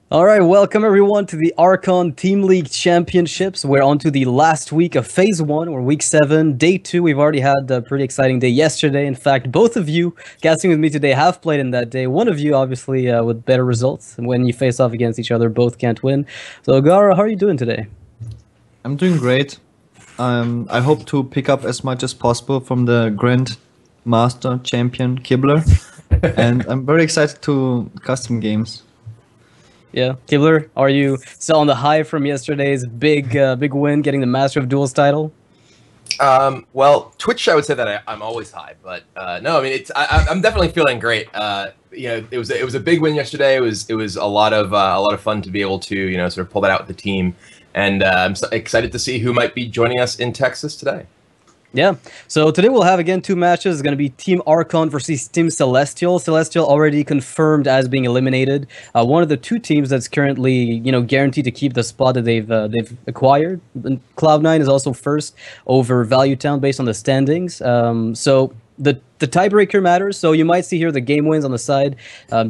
All right, welcome everyone to the Archon Team League Championships. We're on to the last week of Phase 1, or Week 7. Day 2, we've already had a pretty exciting day yesterday. In fact, both of you casting with me today have played in that day. One of you, obviously, with better results. When you face off against each other, both can't win. So, Gara, how are you doing today? I'm doing great. I hope to pick up as much as possible from the Grand Master Champion Kibler, and I'm very excited to custom games. Yeah, Kibler, are you still on the high from yesterday's big win, getting the Master of Duels title? Well, Twitch, I would say that I'm always high, but no, I mean I'm definitely feeling great. It was a big win yesterday. It was a lot of fun to be able to sort of pull that out with the team, and I'm so excited to see who might be joining us in Texas today. Yeah, so today we'll have again two matches. It's going to be Team Archon versus Team Celestial. Celestial already confirmed as being eliminated. One of the two teams that's currently, guaranteed to keep the spot that they've acquired. And Cloud9 is also first over Value Town based on the standings. So the tiebreaker matters, so you might see here the game wins on the side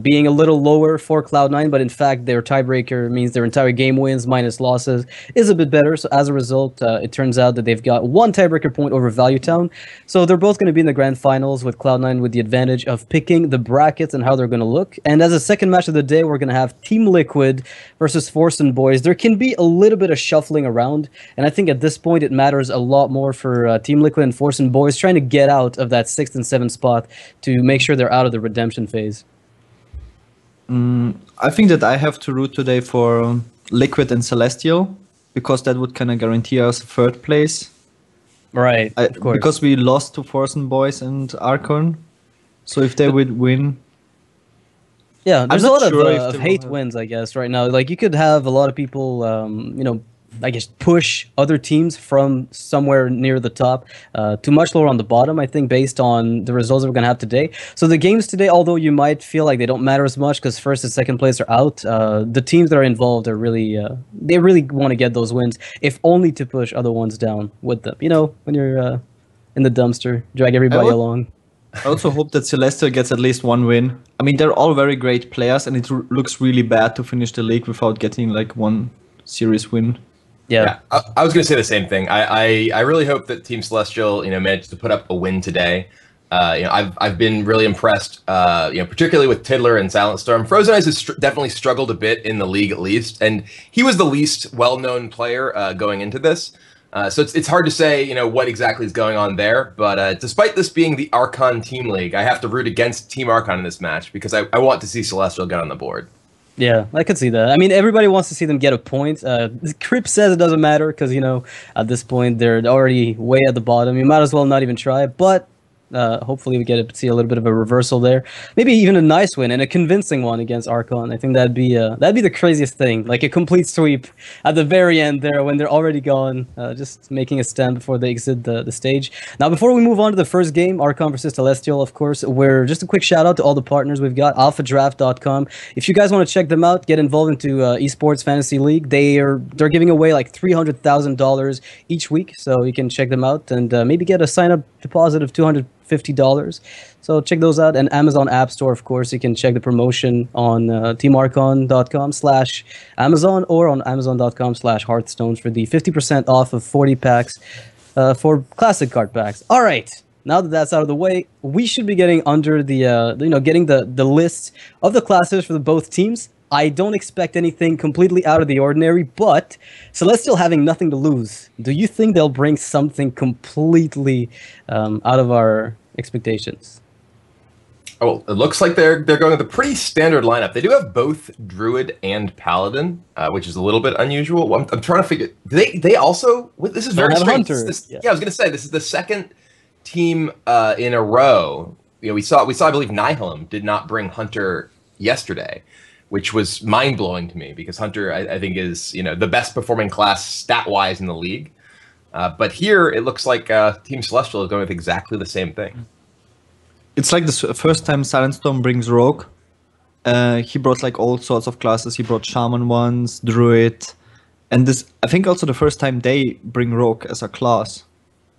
being a little lower for Cloud9, but in fact their tiebreaker means their entire game wins minus losses is a bit better. So as a result, it turns out that they've got one tiebreaker point over Value Town. So they're both going to be in the grand finals with Cloud9 with the advantage of picking the brackets and how they're going to look. And as a second match of the day, we're going to have Team Liquid versus Forsen Boys. There can be a little bit of shuffling around, and I think at this point it matters a lot more for Team Liquid and Forsen Boys trying to get out of that 6th and 7th spot to make sure they're out of the redemption phase. I think that I have to root today for Liquid and Celestial, because that would kind of guarantee us third place. Right, of course. Because we lost to Forsen Boys and Archon. So if they would win... Yeah, there's a lot of they hate will wins, I guess, right now. Like, you could have a lot of people, I guess, push other teams from somewhere near the top to much lower on the bottom, I think, based on the results that we're going to have today. So the games today, although you might feel like they don't matter as much because first and second place are out, the teams that are involved are really, they really want to get those wins, if only to push other ones down with them. You know, when you're in the dumpster, drag everybody along. I also hope that Celestial gets at least one win. I mean, they're all very great players, and it looks really bad to finish the league without getting like one serious win. Yeah. I was going to say the same thing. I really hope that Team Celestial managed to put up a win today. I've been really impressed. Particularly with Tiddler and Silent Storm. Frozen Eyes has definitely struggled a bit in the league, at least, and he was the least well-known player going into this. So it's hard to say, what exactly is going on there. But despite this being the Archon Team League, I have to root against Team Archon in this match because I want to see Celestial get on the board. Yeah, I could see that. I mean, everybody wants to see them get a point. Crip says it doesn't matter because, at this point, they're already way at the bottom. You might as well not even try, but hopefully we get to see a little bit of a reversal there. Maybe even a nice win and a convincing one against Archon. I think that'd be the craziest thing. Like a complete sweep at the very end there when they're already gone, just making a stand before they exit the stage. Now, before we move on to the first game, Archon versus Celestial, of course, we're just a quick shout out to all the partners we've got, alphadraft.com. If you guys want to check them out, get involved into Esports Fantasy League. They're giving away like $300,000 each week, so you can check them out and maybe get a sign-up deposit of $250. So check those out. And Amazon App Store, of course, you can check the promotion on teamarchon.com/Amazon or on amazon.com/Hearthstones for the 50% off of 40 packs for classic card packs. All right. Now that that's out of the way, we should be getting under the, getting the list of the classes for the both teams. I don't expect anything completely out of the ordinary, but Celestial having nothing to lose, do you think they'll bring something completely out of our expectations? Oh, it looks like they're going with a pretty standard lineup. They do have both Druid and Paladin, which is a little bit unusual. I'm trying to figure. They also. This is very strange. Yeah, I was going to say this is the second team in a row. We saw. I believe Nihilum did not bring Hunter yesterday, which was mind-blowing to me because Hunter, I think, is the best performing class stat-wise in the league. But here, it looks like Team Celestial is going with exactly the same thing. It's like the first time Silent Storm brings Rogue. He brought like all sorts of classes. He brought Shaman once, Druid, and this, I think, also the first time they bring Rogue as a class,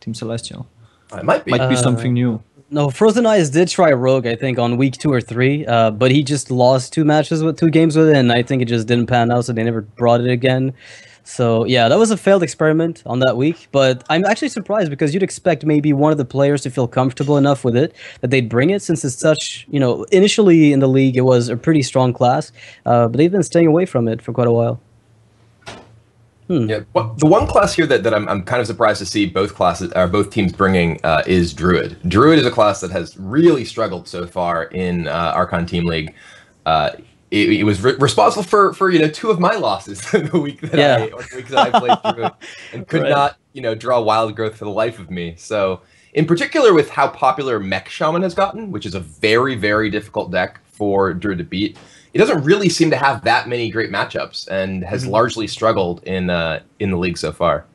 Team Celestial. It might be. Might be something new. No, Frozen Eyes did try Rogue, I think, on week 2 or 3, but he just lost 2 games with it, and I think it just didn't pan out, so they never brought it again. So yeah, that was a failed experiment on that week, but I'm actually surprised because you'd expect maybe one of the players to feel comfortable enough with it that they'd bring it, since it's such, initially in the league it was a pretty strong class, but they've been staying away from it for quite a while. Yeah, well, the one class here that I'm kind of surprised to see both teams bringing is Druid. Druid is a class that has really struggled so far in Archon Team League. It was responsible for 2 of my losses the week that I played Druid and could not draw Wild Growth for the life of me. So in particular with how popular Mech Shaman has gotten, which is a very, very difficult deck for Druid to beat, it doesn't really seem to have that many great matchups and has largely struggled in the league so far.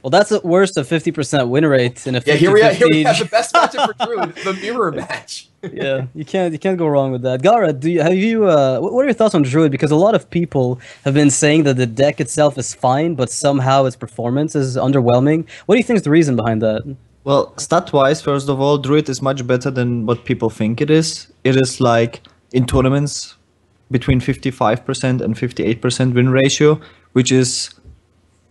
Well, that's at worst a 50% win rate in a 50 here we have the best matchup for Druid, the mirror match. Yeah, you can't go wrong with that. Gara, what are your thoughts on Druid? Because a lot of people have been saying that the deck itself is fine, but somehow its performance is underwhelming. What do you think is the reason behind that? Well, stat-wise, first of all, Druid is much better than what people think it is. It is like in tournaments between 55% and 58% win ratio, which is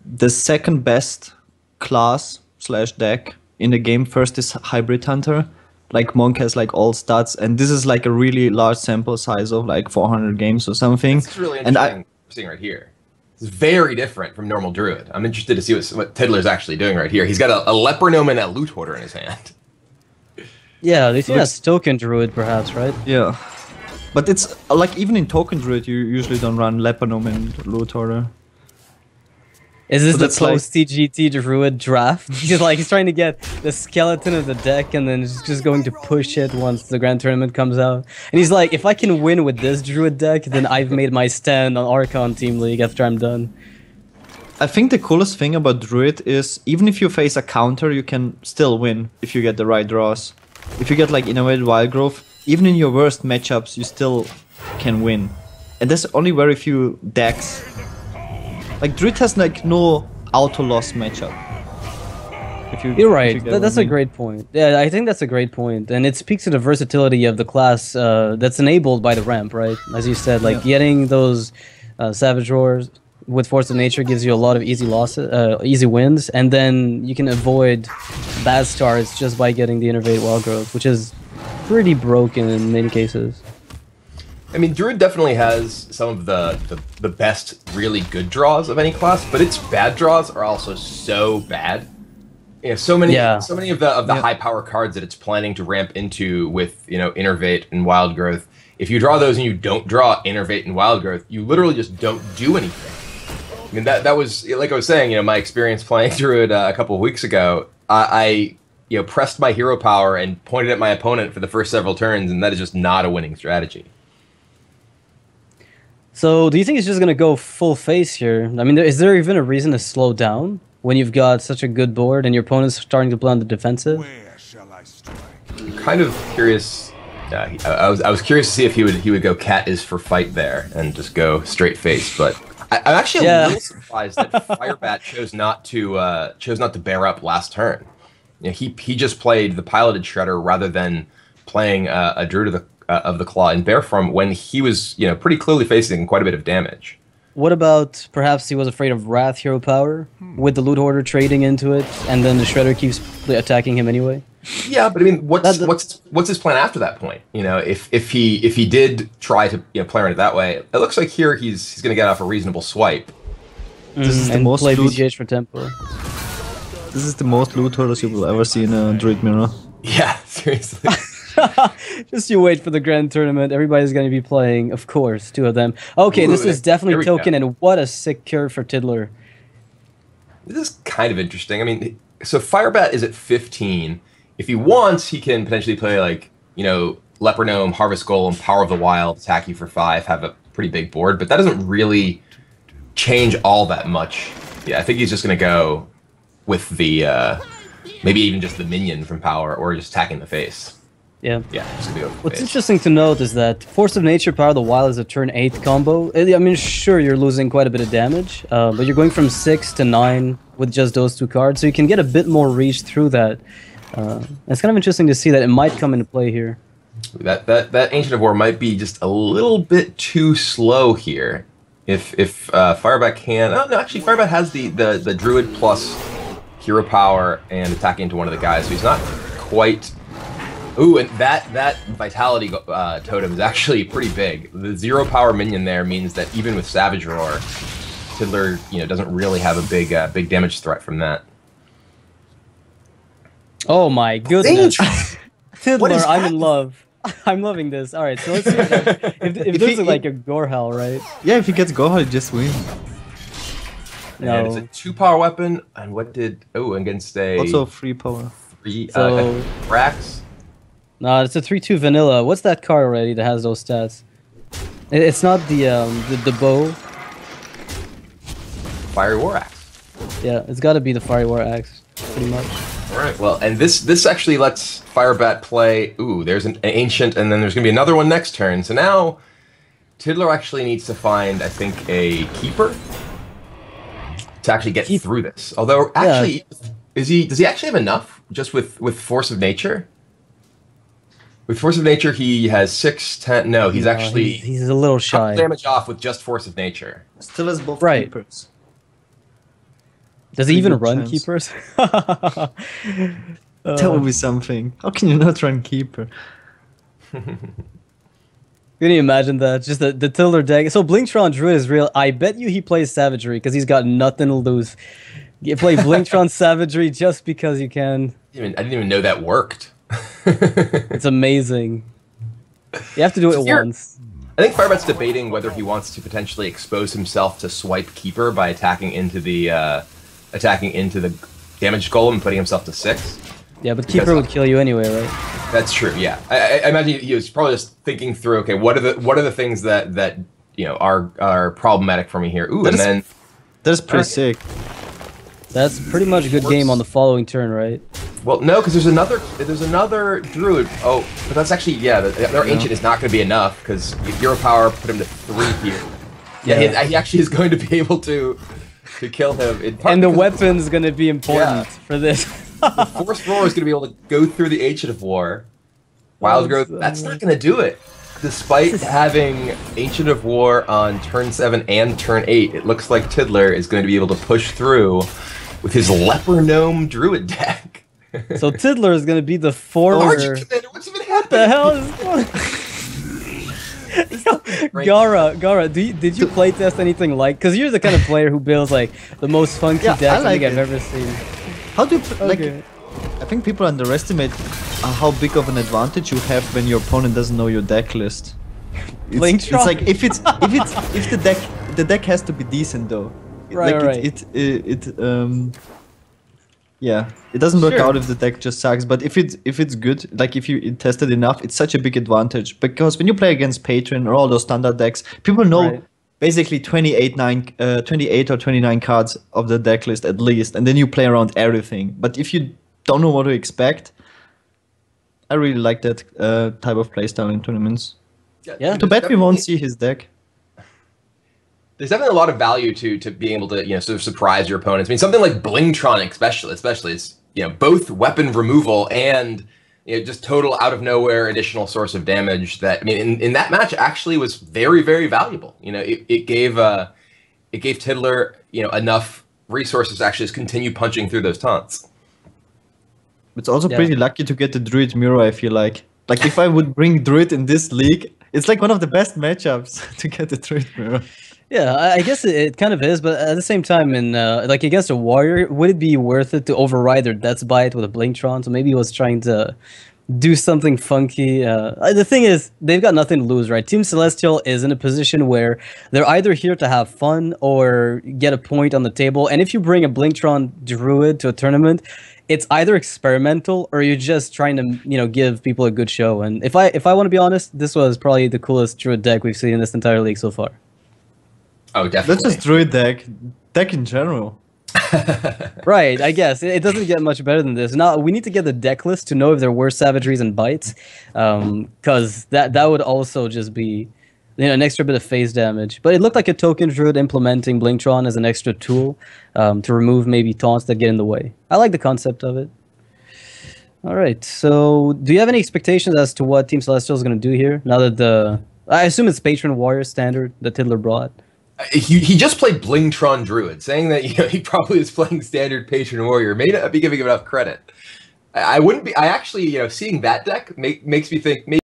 the second best class/deck in the game. First is Hybrid Hunter. Like Monk has like all stats, and this is like a really large sample size of like 400 games or something. It's really interesting seeing right here. It's very different from normal Druid. I'm interested to see what Tiddler's actually doing right here. He's got a Leper Gnome and a Loot Hoarder in his hand. Yeah, they think that's token Druid perhaps, right? Yeah. But it's like even in token Druid, you usually don't run Leper Gnome and Loot Hoarder. Is this the post-TGT Druid draft? He's trying to get the skeleton of the deck and then just going to push it once the Grand Tournament comes out. And he's like, if I can win with this Druid deck, then I've made my stand on Archon Team League after I'm done. I think the coolest thing about Druid is even if you face a counter, you can still win if you get the right draws. If you get like Innovated Wild Growth, even in your worst matchups, you still can win. And there's only very few decks. Like Druid has like no auto-loss matchup. You're right. That's a great point. Yeah, I think that's a great point. And it speaks to the versatility of the class that's enabled by the ramp, right? As you said, like getting those Savage Roars with Force of Nature gives you a lot of easy wins, and then you can avoid bad starts just by getting the Innervate Wild Growth, which is pretty broken in many cases. I mean, Druid definitely has some of the best really good draws of any class, but its bad draws are also so bad. So many of the high power cards that it's planning to ramp into with Innervate and Wild Growth. If you draw those and you don't draw Innervate and Wild Growth, you literally just don't do anything. I mean, that was like I was saying. My experience playing Druid a couple of weeks ago. I pressed my hero power and pointed at my opponent for the first several turns, and that is just not a winning strategy. So, do you think it's just going to go full face here? I mean, is there even a reason to slow down when you've got such a good board and your opponent's starting to play on the defensive? Where shall I strike? I'm kind of curious. I was curious to see if he would go cat is for fight there and just go straight face, but I'm actually a little surprised that Firebat chose not to bear up last turn. He just played the piloted Shredder rather than playing a Druid of the Claw in bear form when he was pretty clearly facing quite a bit of damage. What about perhaps he was afraid of Wrath hero power with the Loot Hoarder trading into it, and then the Shredder keeps attacking him anyway? Yeah, but I mean, what's his plan after that point? If he did try to play around it that way, it looks like here he's going to get off a reasonable swipe. This is the most play VGH for tempo. This is the most Loot Hoarders you will ever see in a Druid mirror. Yeah, seriously. Just you wait for the Grand Tournament. Everybody's going to be playing, of course, 2 of them. Okay, this is definitely token, and what a sick cure for Tiddler. This is kind of interesting. I mean, so Firebat is at 15. If he wants, he can potentially play like, Leper Gnome, Harvest Golem, Power of the Wild, attack you for 5, have a pretty big board, but that doesn't really change all that much. Yeah, I think he's just going to go with the, maybe even just the minion from Power, or just attacking the face. Yeah. Just gonna go What's interesting to note is that Force of Nature, Power of the Wild is a turn 8 combo. I mean, sure, you're losing quite a bit of damage, but you're going from 6 to 9 with just those 2 cards, so you can get a bit more reach through that. It's kind of interesting to see that it might come into play here. That Ancient of War might be just a little bit too slow here. If Firebat can, oh no, actually Firebat has the Druid plus hero power and attacking into one of the guys, so he's not quite. Ooh, and that Vitality totem is actually pretty big. The 0 power minion there means that even with Savage Roar, Tiddler doesn't really have a big damage threat from that. Oh my goodness, Tiddler, I'm in love. I'm loving this. All right, so let's see if this is like a Gorehal, right? Yeah, if he gets Gorehal, he just wins. No. And it's a 2 power weapon, and what did against a also 3 power. 3 so, Rax? No, it's a 3/2 vanilla. What's that card already that has those stats? It's not the bow. Fiery War Axe. Yeah, it's got to be the Fiery War Axe, pretty much. All right. Well, and this actually lets Firebat play. Ooh, there's an ancient, and then there's gonna be another one next turn. So now Tiddler actually needs to find, I think, a keeper to actually get through this. Although, actually, does he actually have enough just with Force of Nature? With Force of Nature, he has 6, 10. No, he's actually he's a little shy. Damage off with just Force of Nature. Still has both right. keepers. Does he even good run chance. keepers? Tell me something. How can you not run keeper? Can you imagine that? Just the Tiddler deck. So Blingtron Druid is real. I bet you he plays Savagery because he's got nothing to lose. You play Blingtron Savagery just because you can. I didn't even know that worked. It's amazing. You have to do it once. I think Firebat's debating whether he wants to potentially expose himself to swipe Keeper by attacking into the damage golem and putting himself to 6. Yeah, but Keeper would kill you anyway, right? That's true. Yeah, I imagine he was probably just thinking through. Okay, what are the things that are problematic for me here? Ooh, that's pretty sick. That's pretty much a good game on the following turn, right? Well, no, because there's another Druid. Oh, but that's actually their Ancient is not going to be enough because Hero Power put him to 3 here. Yeah, he actually is going to be able to kill him. And the weapon's going to be important for this. The Force Roar is going to be able to go through the Ancient of War. Wild Growth, that's not going to do it. Despite having Ancient of War on turn 7 and turn 8, it looks like Tiddler is going to be able to push through with his Leper Gnome Druid deck. So Tiddler is going to be the former... What's even happening? What the hell is going on? Gara, did you playtest anything like... Because you're the kind of player who builds like the most funky decks I think I've ever seen. How do you... I think people underestimate how big of an advantage you have when your opponent doesn't know your deck list. It's like if the deck has to be decent though. It doesn't work out if the deck just sucks. But if it's good, like if you test it enough, it's such a big advantage because when you play against Patron or all those standard decks, people know basically 28 or 29 cards of the deck list at least, and then you play around everything. But if you don't know what to expect, I really like that type of playstyle in tournaments. Yeah. Too bad we won't see his deck. There's definitely a lot of value to being able to sort of surprise your opponents. I mean, something like Blingtron, especially is both weapon removal and just total out of nowhere additional source of damage. That in that match actually was very, very valuable. It gave Tiddler enough resources to actually just continue punching through those taunts. It's also pretty lucky to get the Druid Mirror, I feel like. Like, if I would bring Druid in this league, it's like one of the best matchups to get the Druid Mirror. Yeah, I guess it kind of is, but at the same time, like against a Warrior, would it be worth it to override their Death's Bite with a Blingtron? So maybe he was trying to do something funky. The thing is, they've got nothing to lose, right? Team Celestial is in a position where they're either here to have fun or get a point on the table. And if you bring a Blingtron Druid to a tournament, it's either experimental or you're just trying to, give people a good show. And if I want to be honest, this was probably the coolest Druid deck we've seen in this entire league so far. Oh, definitely. That's just Druid deck in general. Right, I guess. It doesn't get much better than this. Now, we need to get the deck list to know if there were Savageries and Bites, because that would also just be an extra bit of phase damage. But it looked like a token Druid implementing Blingtron as an extra tool to remove maybe taunts that get in the way. I like the concept of it. All right. So, do you have any expectations as to what Team Celestial is going to do here? Now that I assume it's Patron Warrior standard that Tiddler brought. He just played Blingtron Druid, saying that he probably is playing standard Patron Warrior may not be giving him enough credit. I wouldn't be. I actually, seeing that deck makes me think maybe.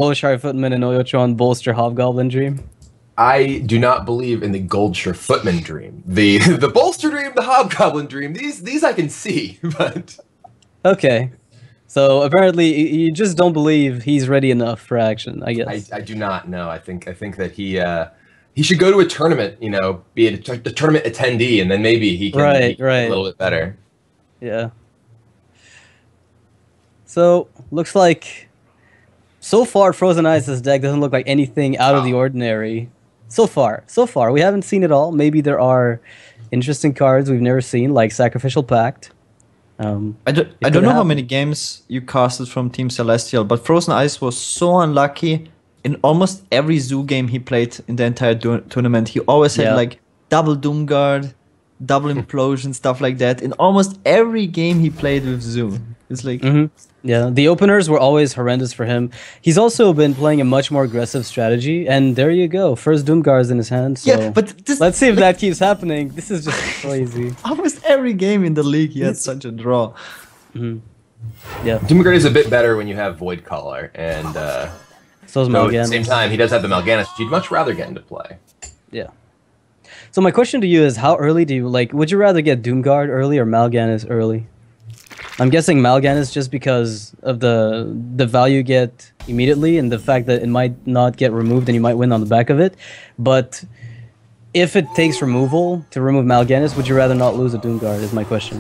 Bolshar Footman and Oyotron bolster Hobgoblin Dream. I do not believe in the Goldshire Footman Dream. The Bolster Dream, the Hobgoblin Dream, these I can see, but... Okay. So apparently you just don't believe he's ready enough for action, I guess. I do not know. I think that he should go to a tournament, be a tournament attendee, and then maybe he can be a little bit better. Yeah. So, looks like... So far, Frozen Ice's deck doesn't look like anything out of the ordinary. So far. We haven't seen it all. Maybe there are interesting cards we've never seen, like Sacrificial Pact. I don't know how many games you casted from Team Celestial, but Frozen Ice was so unlucky. In almost every Zoo game he played in the entire tournament, he always had like double Doomguard, double Implosion, stuff like that. In almost every game he played with Zoo. It's like... Yeah, the openers were always horrendous for him. He's also been playing a much more aggressive strategy, and there you go. First Doomguard's in his hand, so yeah, but let's see if that keeps happening. This is just crazy. Almost every game in the league he had such a draw. Yeah. Doomguard is a bit better when you have Void Collar, and so is Mal'Ganis. At the same time, he does have the Mal'Ganis, which you'd much rather get into play. Yeah. So my question to you is, how early do you, would you rather get Doomguard early or Mal'Ganis early? I'm guessing Mal'Ganis just because of the value you get immediately and the fact that it might not get removed and you might win on the back of it. But if it takes removal to remove Mal'Ganis, would you rather not lose a Doomguard is my question.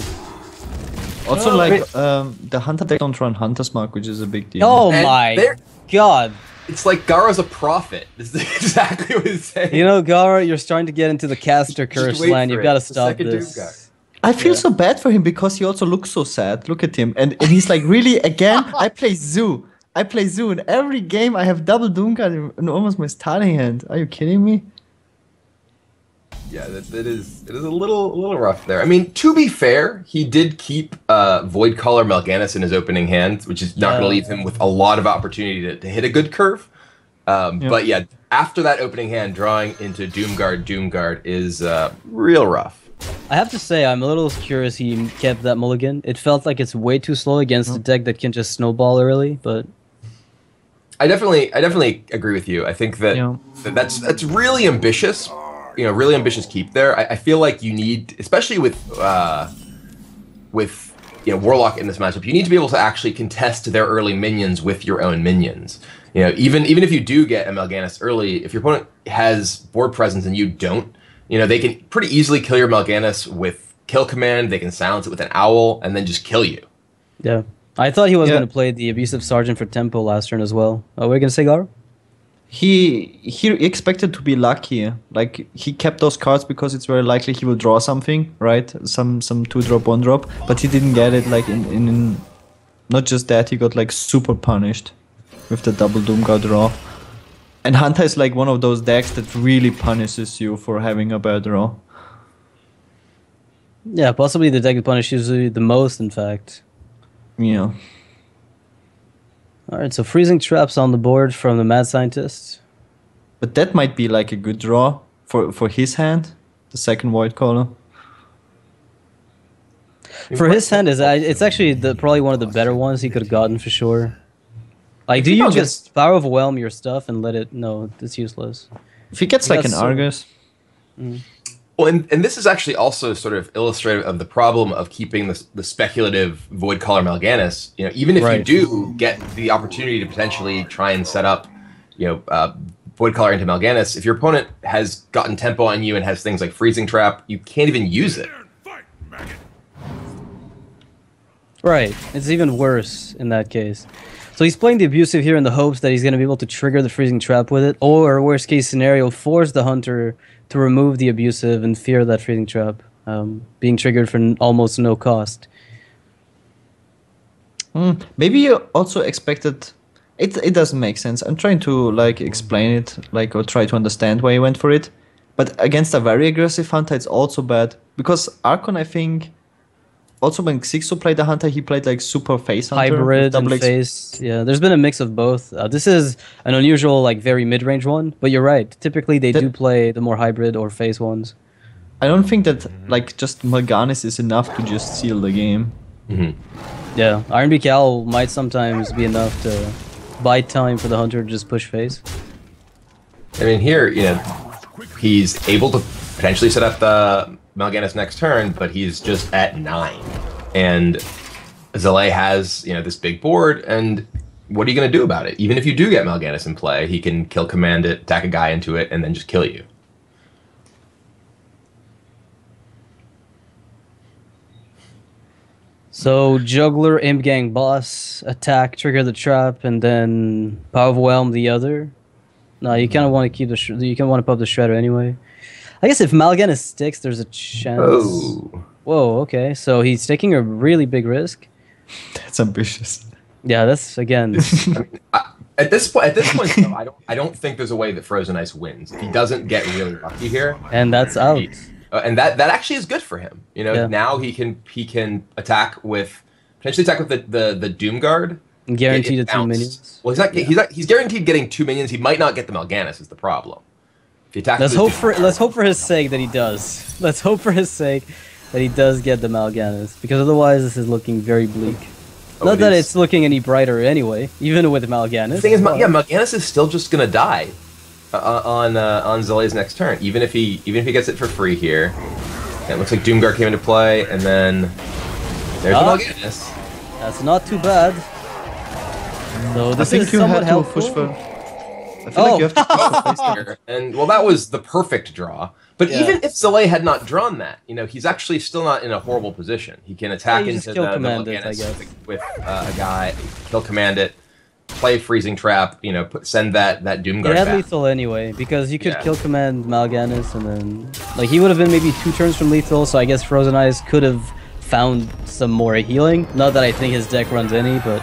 Also, the Hunter deck don't run Hunter's Mark, which is a big deal. Oh my god. It's like Gara's a prophet. This is exactly what he's saying. You know, Gara, you're starting to get into the caster curse line. You've got to stop this. I feel so bad for him because he also looks so sad. Look at him. And he's like, really, again? I play Zoo. In every game I have double Doomguard in almost my starting hand. Are you kidding me? Yeah, it is a little rough there. I mean, to be fair, he did keep Void Collar Mal'Ganis in his opening hand, which is not going to leave him with a lot of opportunity to hit a good curve. But yeah, after that opening hand, drawing into Doomguard is real rough. I have to say, I'm a little curious he kept that mulligan. It felt like it's way too slow against a deck that can just snowball early, but... I definitely agree with you. I think that that's really ambitious. Really ambitious keep there. I feel like you need, especially with Warlock in this matchup, you need to be able to actually contest their early minions with your own minions. Even if you do get a Mal'Ganis early, if your opponent has board presence and you don't, they can pretty easily kill your Mal'Ganis with Kill Command, they can silence it with an Owl, and then just kill you. Yeah. I thought he was going to play the Abusive Sergeant for Tempo last turn as well. What are you going to say, Garo? He expected to be lucky. Like, he kept those cards because it's very likely he will draw something, right? Some 2-drop, 1-drop. But he didn't get it, like, in not just that, he got, like, super punished with the double Doomguard draw. And Hunter is like one of those decks that really punishes you for having a bad draw. Yeah, possibly the deck that punishes you the most, in fact. Yeah. Alright, so Freezing Traps on the board from the Mad Scientist. But that might be like a good draw for his hand, the second Void Caller. For his hand, it's actually probably one of the better ones he could have gotten for sure. Like, do you just power overwhelm your stuff and let it? No, it's useless. If he gets like an Argus. Well, and this is actually also sort of illustrative of the problem of keeping the speculative Void Caller Mal'Ganis. You know, even if you do get the opportunity to potentially try and set up, Void Caller into Mal'Ganis, if your opponent has gotten tempo on you and has things like Freezing Trap, you can't even use it. Right. It's even worse in that case. So he's playing the abusive here in the hopes that he's going to be able to trigger the Freezing Trap with it, or worst case scenario, force the Hunter to remove the abusive and fear that Freezing Trap being triggered for almost no cost. Maybe you also expected... It doesn't make sense. I'm trying to like explain it, like, or try to understand why he went for it. But against a very aggressive Hunter, it's also bad. Because Archon, I think... Also, when Xixo played the Hunter, he played like super face Hunter. Hybrid and face. Yeah, there's been a mix of both. This is an unusual, like, very mid-range one. But you're right. Typically, they do play the more hybrid or face ones. I don't think that, like, just Mal'Ganis is enough to just seal the game. Yeah, Iron Beak Owl might sometimes be enough to buy time for the Hunter to just push face. I mean, here, he's able to potentially set up the Mal'Ganis next turn, but he's just at 9. And Zalae has, this big board, and what are you going to do about it? Even if you do get Mal'Ganis in play, he can kill command it, attack a guy into it, and then just kill you. So Juggler, Imp Gang Boss, attack, trigger the trap, and then power overwhelm the other. No, you kind of want to keep the you kind of want to pop the Shredder anyway. I guess if Mal'Ganis sticks, there's a chance. Oh. Whoa, okay. So he's taking a really big risk. That's ambitious. Yeah, that's, again... At this point, though, I don't think there's a way that Frozen Ice wins. If he doesn't get really lucky here... And that's out. And that actually is good for him. Now he can attack with... Potentially attack with the Doom Guard. Guaranteed 2 minions. Well, he's guaranteed getting 2 minions. He might not get the Mal'Ganis is the problem. Let's hope for his sake that he does. Let's hope for his sake that he does get the Mal'Ganis, because otherwise this is looking very bleak. Not that it's looking any brighter anyway, even with Mal'Ganis. The thing is, Mal'Ganis is still just gonna die on Zalae's next turn, even if he gets it for free here. And it looks like Doomguard came into play, and then there's the Mal'Ganis. That's not too bad. So this is somewhat helpful. I feel like you have to here. And well, that was the perfect draw. But even if Zalae had not drawn that, he's actually still not in a horrible position. He can attack into the Mal'Ganis with a guy, kill command it, play Freezing Trap, send that Doomguard back. He had lethal anyway, because you could kill command Mal'Ganis, and then he would have been maybe 2 turns from lethal. So I guess Frozen Eyes could have found some more healing. Not that I think his deck runs any, but.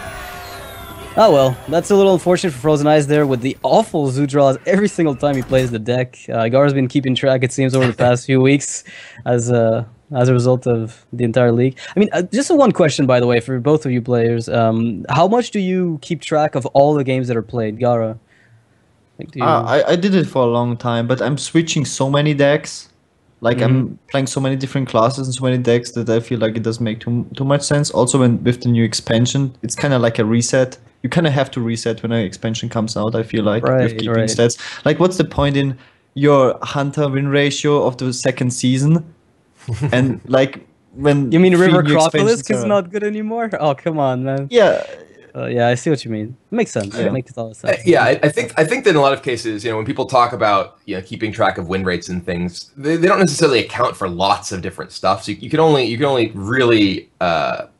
Oh well, that's a little unfortunate for Frozen Eyes there with the awful zoo draws every single time he plays the deck. Gara's been keeping track, it seems, over the past few weeks as a result of the entire league. I mean, just one question, by the way, for both of you players. How much do you keep track of all the games that are played, Gara? I did it for a long time, but I'm switching so many decks. Like, I'm playing so many different classes and so many decks that I feel like it doesn't make too much sense. Also, with the new expansion, it's kind of like a reset. You kind of have to reset when an expansion comes out, I feel like, with keeping stats. Like, what's the point in your Hunter win ratio of the second season? And, like, when... You mean River Acropolis is not good anymore? Oh, come on, man. Yeah. Yeah, I see what you mean. It makes sense. Yeah. It makes a lot of sense. I think that in a lot of cases, when people talk about keeping track of win rates and things, they don't necessarily account for lots of different stuff. So you can only really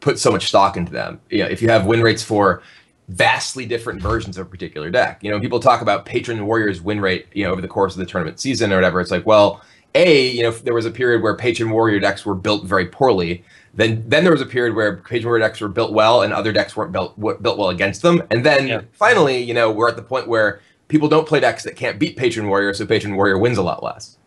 put so much stock into them. If you have win rates for vastly different versions of a particular deck. People talk about Patron Warrior's win rate, over the course of the tournament season or whatever. It's like, well, if there was a period where Patron Warrior decks were built very poorly, then there was a period where Patron Warrior decks were built well and other decks weren't built well against them. And then finally, we're at the point where people don't play decks that can't beat Patron Warrior, so Patron Warrior wins a lot less.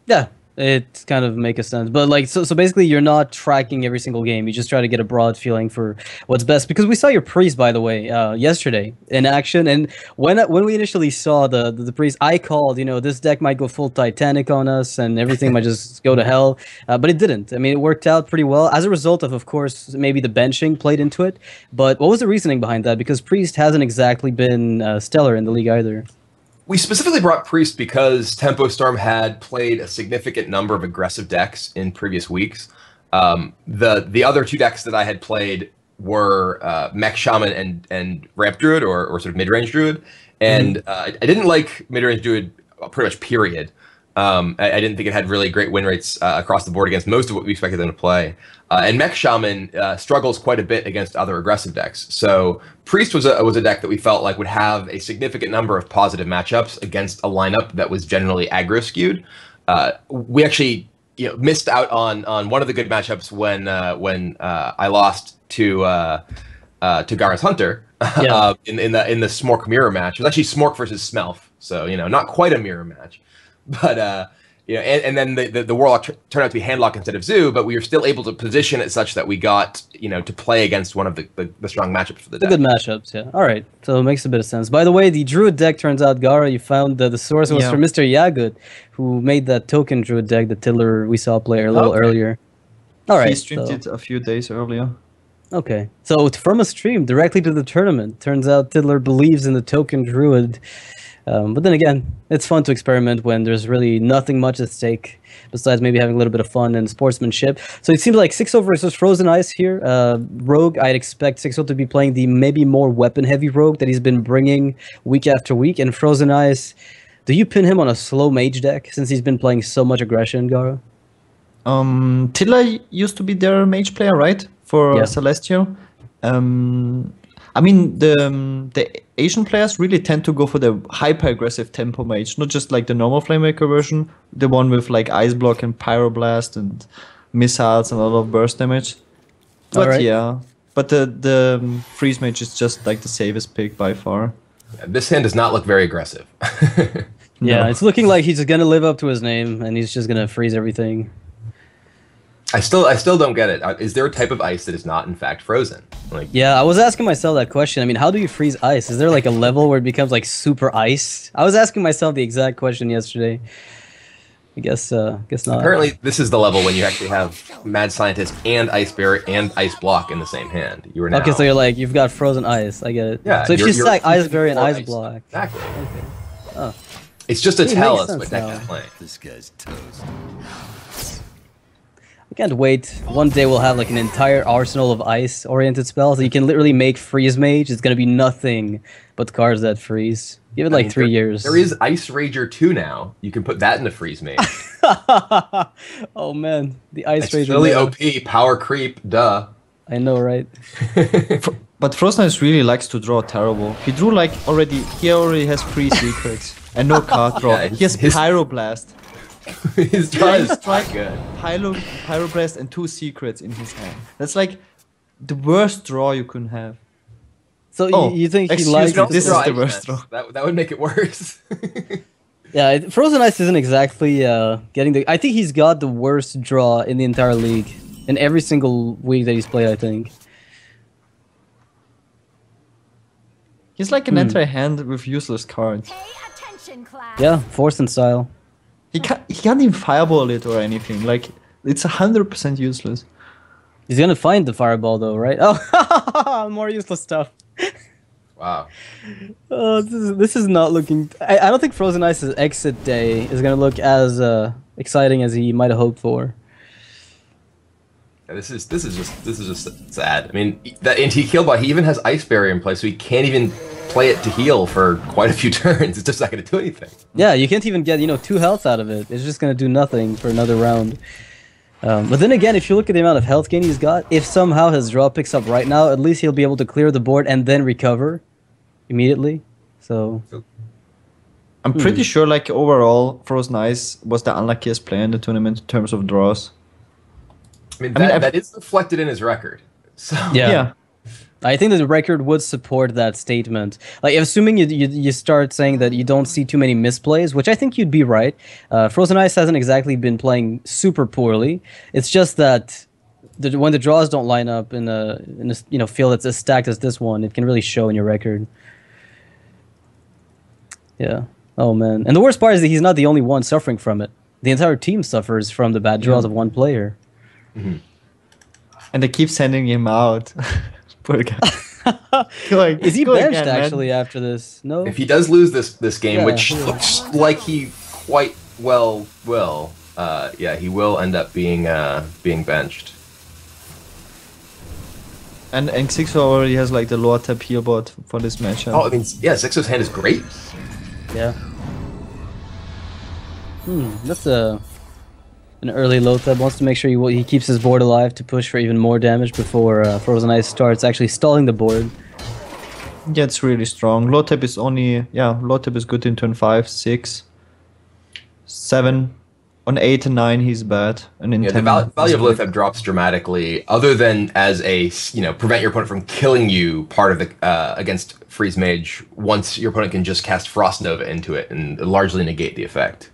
Yeah, it kind of make a sense. But like, so basically, you're not tracking every single game. You just try to get a broad feeling for what's best. Because we saw your priest, by the way, yesterday in action. And when we initially saw the priest, I called, this deck might go full Titanic on us, and everything might just go to hell. But it didn't. I mean, it worked out pretty well as a result of course, maybe the benching played into it. But what was the reasoning behind that? Because priest hasn't exactly been stellar in the league either. We specifically brought Priest because Tempo Storm had played a significant number of aggressive decks in previous weeks. The other two decks that I had played were Mech Shaman and Ramp Druid, or sort of mid-range Druid. And I didn't like mid-range Druid pretty much, period. I didn't think it had really great win rates across the board against most of what we expected them to play. And Mech Shaman struggles quite a bit against other aggressive decks. So Priest was a deck that we felt like would have a significant number of positive matchups against a lineup that was generally aggro skewed. We actually missed out on one of the good matchups when I lost to Gara's Hunter in the Smork mirror match. It was actually Smork versus Smelf, so not quite a mirror match. But and then the Warlock turned out to be Handlock instead of Zoo, but we were still able to position it such that we got to play against one of the strong matchups for the deck. Good matchups, yeah. All right, so it makes a bit of sense. By the way, the Druid deck turns out, Gara, you found the source was from Mr. Yagut, who made that token Druid deck, the Tiddler we saw play a little earlier. All right, he streamed it a few days earlier. Okay, so from a stream directly to the tournament, turns out Tiddler believes in the token Druid. But then again, it's fun to experiment when there's really nothing much at stake besides maybe having a little bit of fun and sportsmanship. So it seems like 6-0 versus Frozen Ice here. Rogue, I'd expect 6-0 to be playing the maybe more weapon-heavy Rogue that he's been bringing week after week. And Frozen Ice, do you pin him on a slow mage deck since he's been playing so much aggression, Gara? Tiddler used to be their mage player, right? For Celestial. I mean, the Asian players really tend to go for the hyper-aggressive tempo mage, not just like the normal Flamemaker version, the one with like Ice Block and Pyroblast and missiles and a lot of burst damage. But but the Freeze Mage is just like the safest pick by far. This hand does not look very aggressive. Yeah, it's looking like he's going to live up to his name and he's just going to freeze everything. I still don't get it. Is there a type of ice that is not in fact frozen? Like, yeah, I was asking myself that question. I mean, how do you freeze ice? Is there like a level where it becomes like super ice? I was asking myself the exact question yesterday. I guess not. Apparently, this is the level when you actually have Mad Scientist and Ice Barrier and Ice Block in the same hand. You are now. Okay, so you've got frozen ice. I get it. Yeah. So if you stack Ice Barrier and Ice Block. Exactly. Okay. Oh. It's just a tell us what deck you're playing. This guy's toast. I can't wait. One day we'll have like an entire arsenal of ice-oriented spells. You can literally make Freeze Mage. It's gonna be nothing but cards that freeze. Give it like 3 years. There is Ice Rager 2 now. You can put that into Freeze Mage. Oh man, the Ice Rager. It's really OP, power creep, duh. I know, right? But Frozen Ice really likes to draw terrible. He already has 3 secrets and no card draw. Yeah, he has Pyroblast. His draw is not good. Pyroblast and 2 secrets in his hand. That's like the worst draw you can have. So you think he likes this is the worst draw. That would make it worse. Yeah, Frozen Ice isn't exactly getting the... I think he's got the worst draw in the entire league. In every single week that he's played, I think. He's like an anti-hand with useless cards. Pay attention, class. Yeah, Force and Style. He can't even fireball it or anything. Like, it's 100% useless. He's gonna find the fireball though, right? Oh, more useless stuff. Wow. Oh, this is not looking... I don't think Frozen Ice's exit day is gonna look as exciting as he might have hoped for. Yeah, this is just sad. I mean, that he even has Ice Barrier in place, so he can't even play it to heal for quite a few turns. It's just not going to do anything. Yeah, you can't even get 2 health out of it. It's just going to do nothing for another round. But then again, if you look at the amount of health gain he's got, if somehow his draw picks up right now, at least he'll be able to clear the board and then recover immediately. So I'm pretty sure, like, overall, Frozen Ice was the unluckiest player in the tournament in terms of draws. I mean, that is reflected in his record. So yeah. I think that the record would support that statement. Like, assuming you start saying that you don't see too many misplays, which I think you'd be right. Frozen Ice hasn't exactly been playing super poorly. It's just that when the draws don't line up in a field that's as stacked as this one, it can really show in your record. Yeah. Oh man. And the worst part is that he's not the only one suffering from it. The entire team suffers from the bad draws of one player. Mm-hmm. And they keep sending him out. Poor guy. Is he benched actually after this? No. If he does lose this game, which looks like he quite well will, he will end up being benched. And Xixo already has like the lower tap heal bot for this matchup. Oh, I mean, yeah, Xixo's hand is great. Yeah. That's an early low tap. Wants to make sure he keeps his board alive to push for even more damage before Frozen Ice starts actually stalling the board. Yeah, it's really strong. Low tap is low tap is good in turn 5, 6, 7. On 8 and 9, he's bad. And in 10, the value of low tap drops dramatically, other than as a prevent your opponent from killing you part of the against Freeze Mage. Once your opponent can just cast Frost Nova into it and largely negate the effect.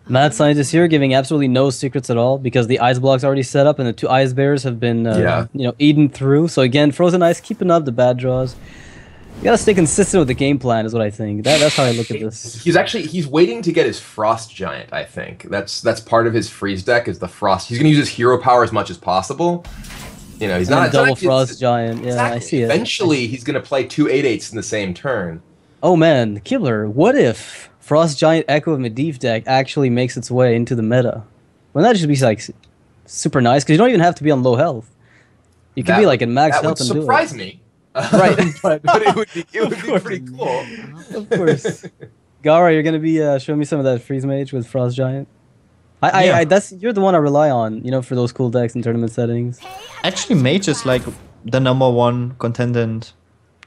Mad Scientist here giving absolutely no secrets at all because the ice block's already set up and the 2 ice bears have been eaten through. So again, Frozen Ice keeping up the bad draws. You gotta stay consistent with the game plan, is what I think. That's how I look at this. He's waiting to get his Frost Giant. I think that's part of his freeze deck is the Frost. He's gonna use his hero power as much as possible. He's not a double Frost Giant. Yeah, exactly. I see it. Eventually, he's gonna play 2 8/8s in the same turn. Oh man, Kibler, what if Frost Giant Echo of Medivh deck actually makes its way into the meta? Wouldn't that just be like super nice? Because you don't even have to be on low health. You can be like in max health and do it. That would surprise me. Right, but it would be pretty cool. Of course. Gara, you're gonna be showing me some of that Freeze Mage with Frost Giant. You're the one I rely on, for those cool decks in tournament settings. Actually, Mage is like the #1 contendant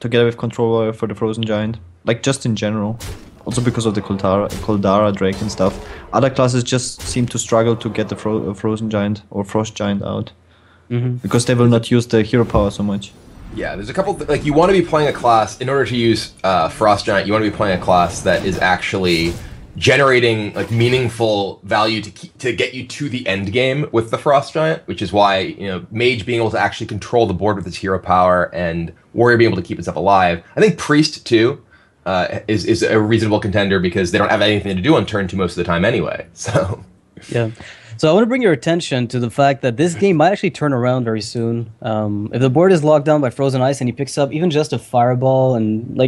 together with Controller for the Frozen Giant. Like just in general. Also because of the Koldara Drake and stuff. Other classes just seem to struggle to get the Frozen Giant or Frost Giant out. Because they will not use the hero power so much. Yeah, there's a couple, you want to be playing a class, in order to use Frost Giant, you want to be playing a class that is actually generating meaningful value to get you to the end game with the Frost Giant, which is why, Mage being able to actually control the board with its hero power and Warrior being able to keep itself alive. I think Priest, too, is a reasonable contender because they don't have anything to do on turn 2 most of the time anyway, so... Yeah. So I want to bring your attention to the fact that this game might actually turn around very soon. If the board is locked down by Frozen Ice and he picks up even just a Fireball and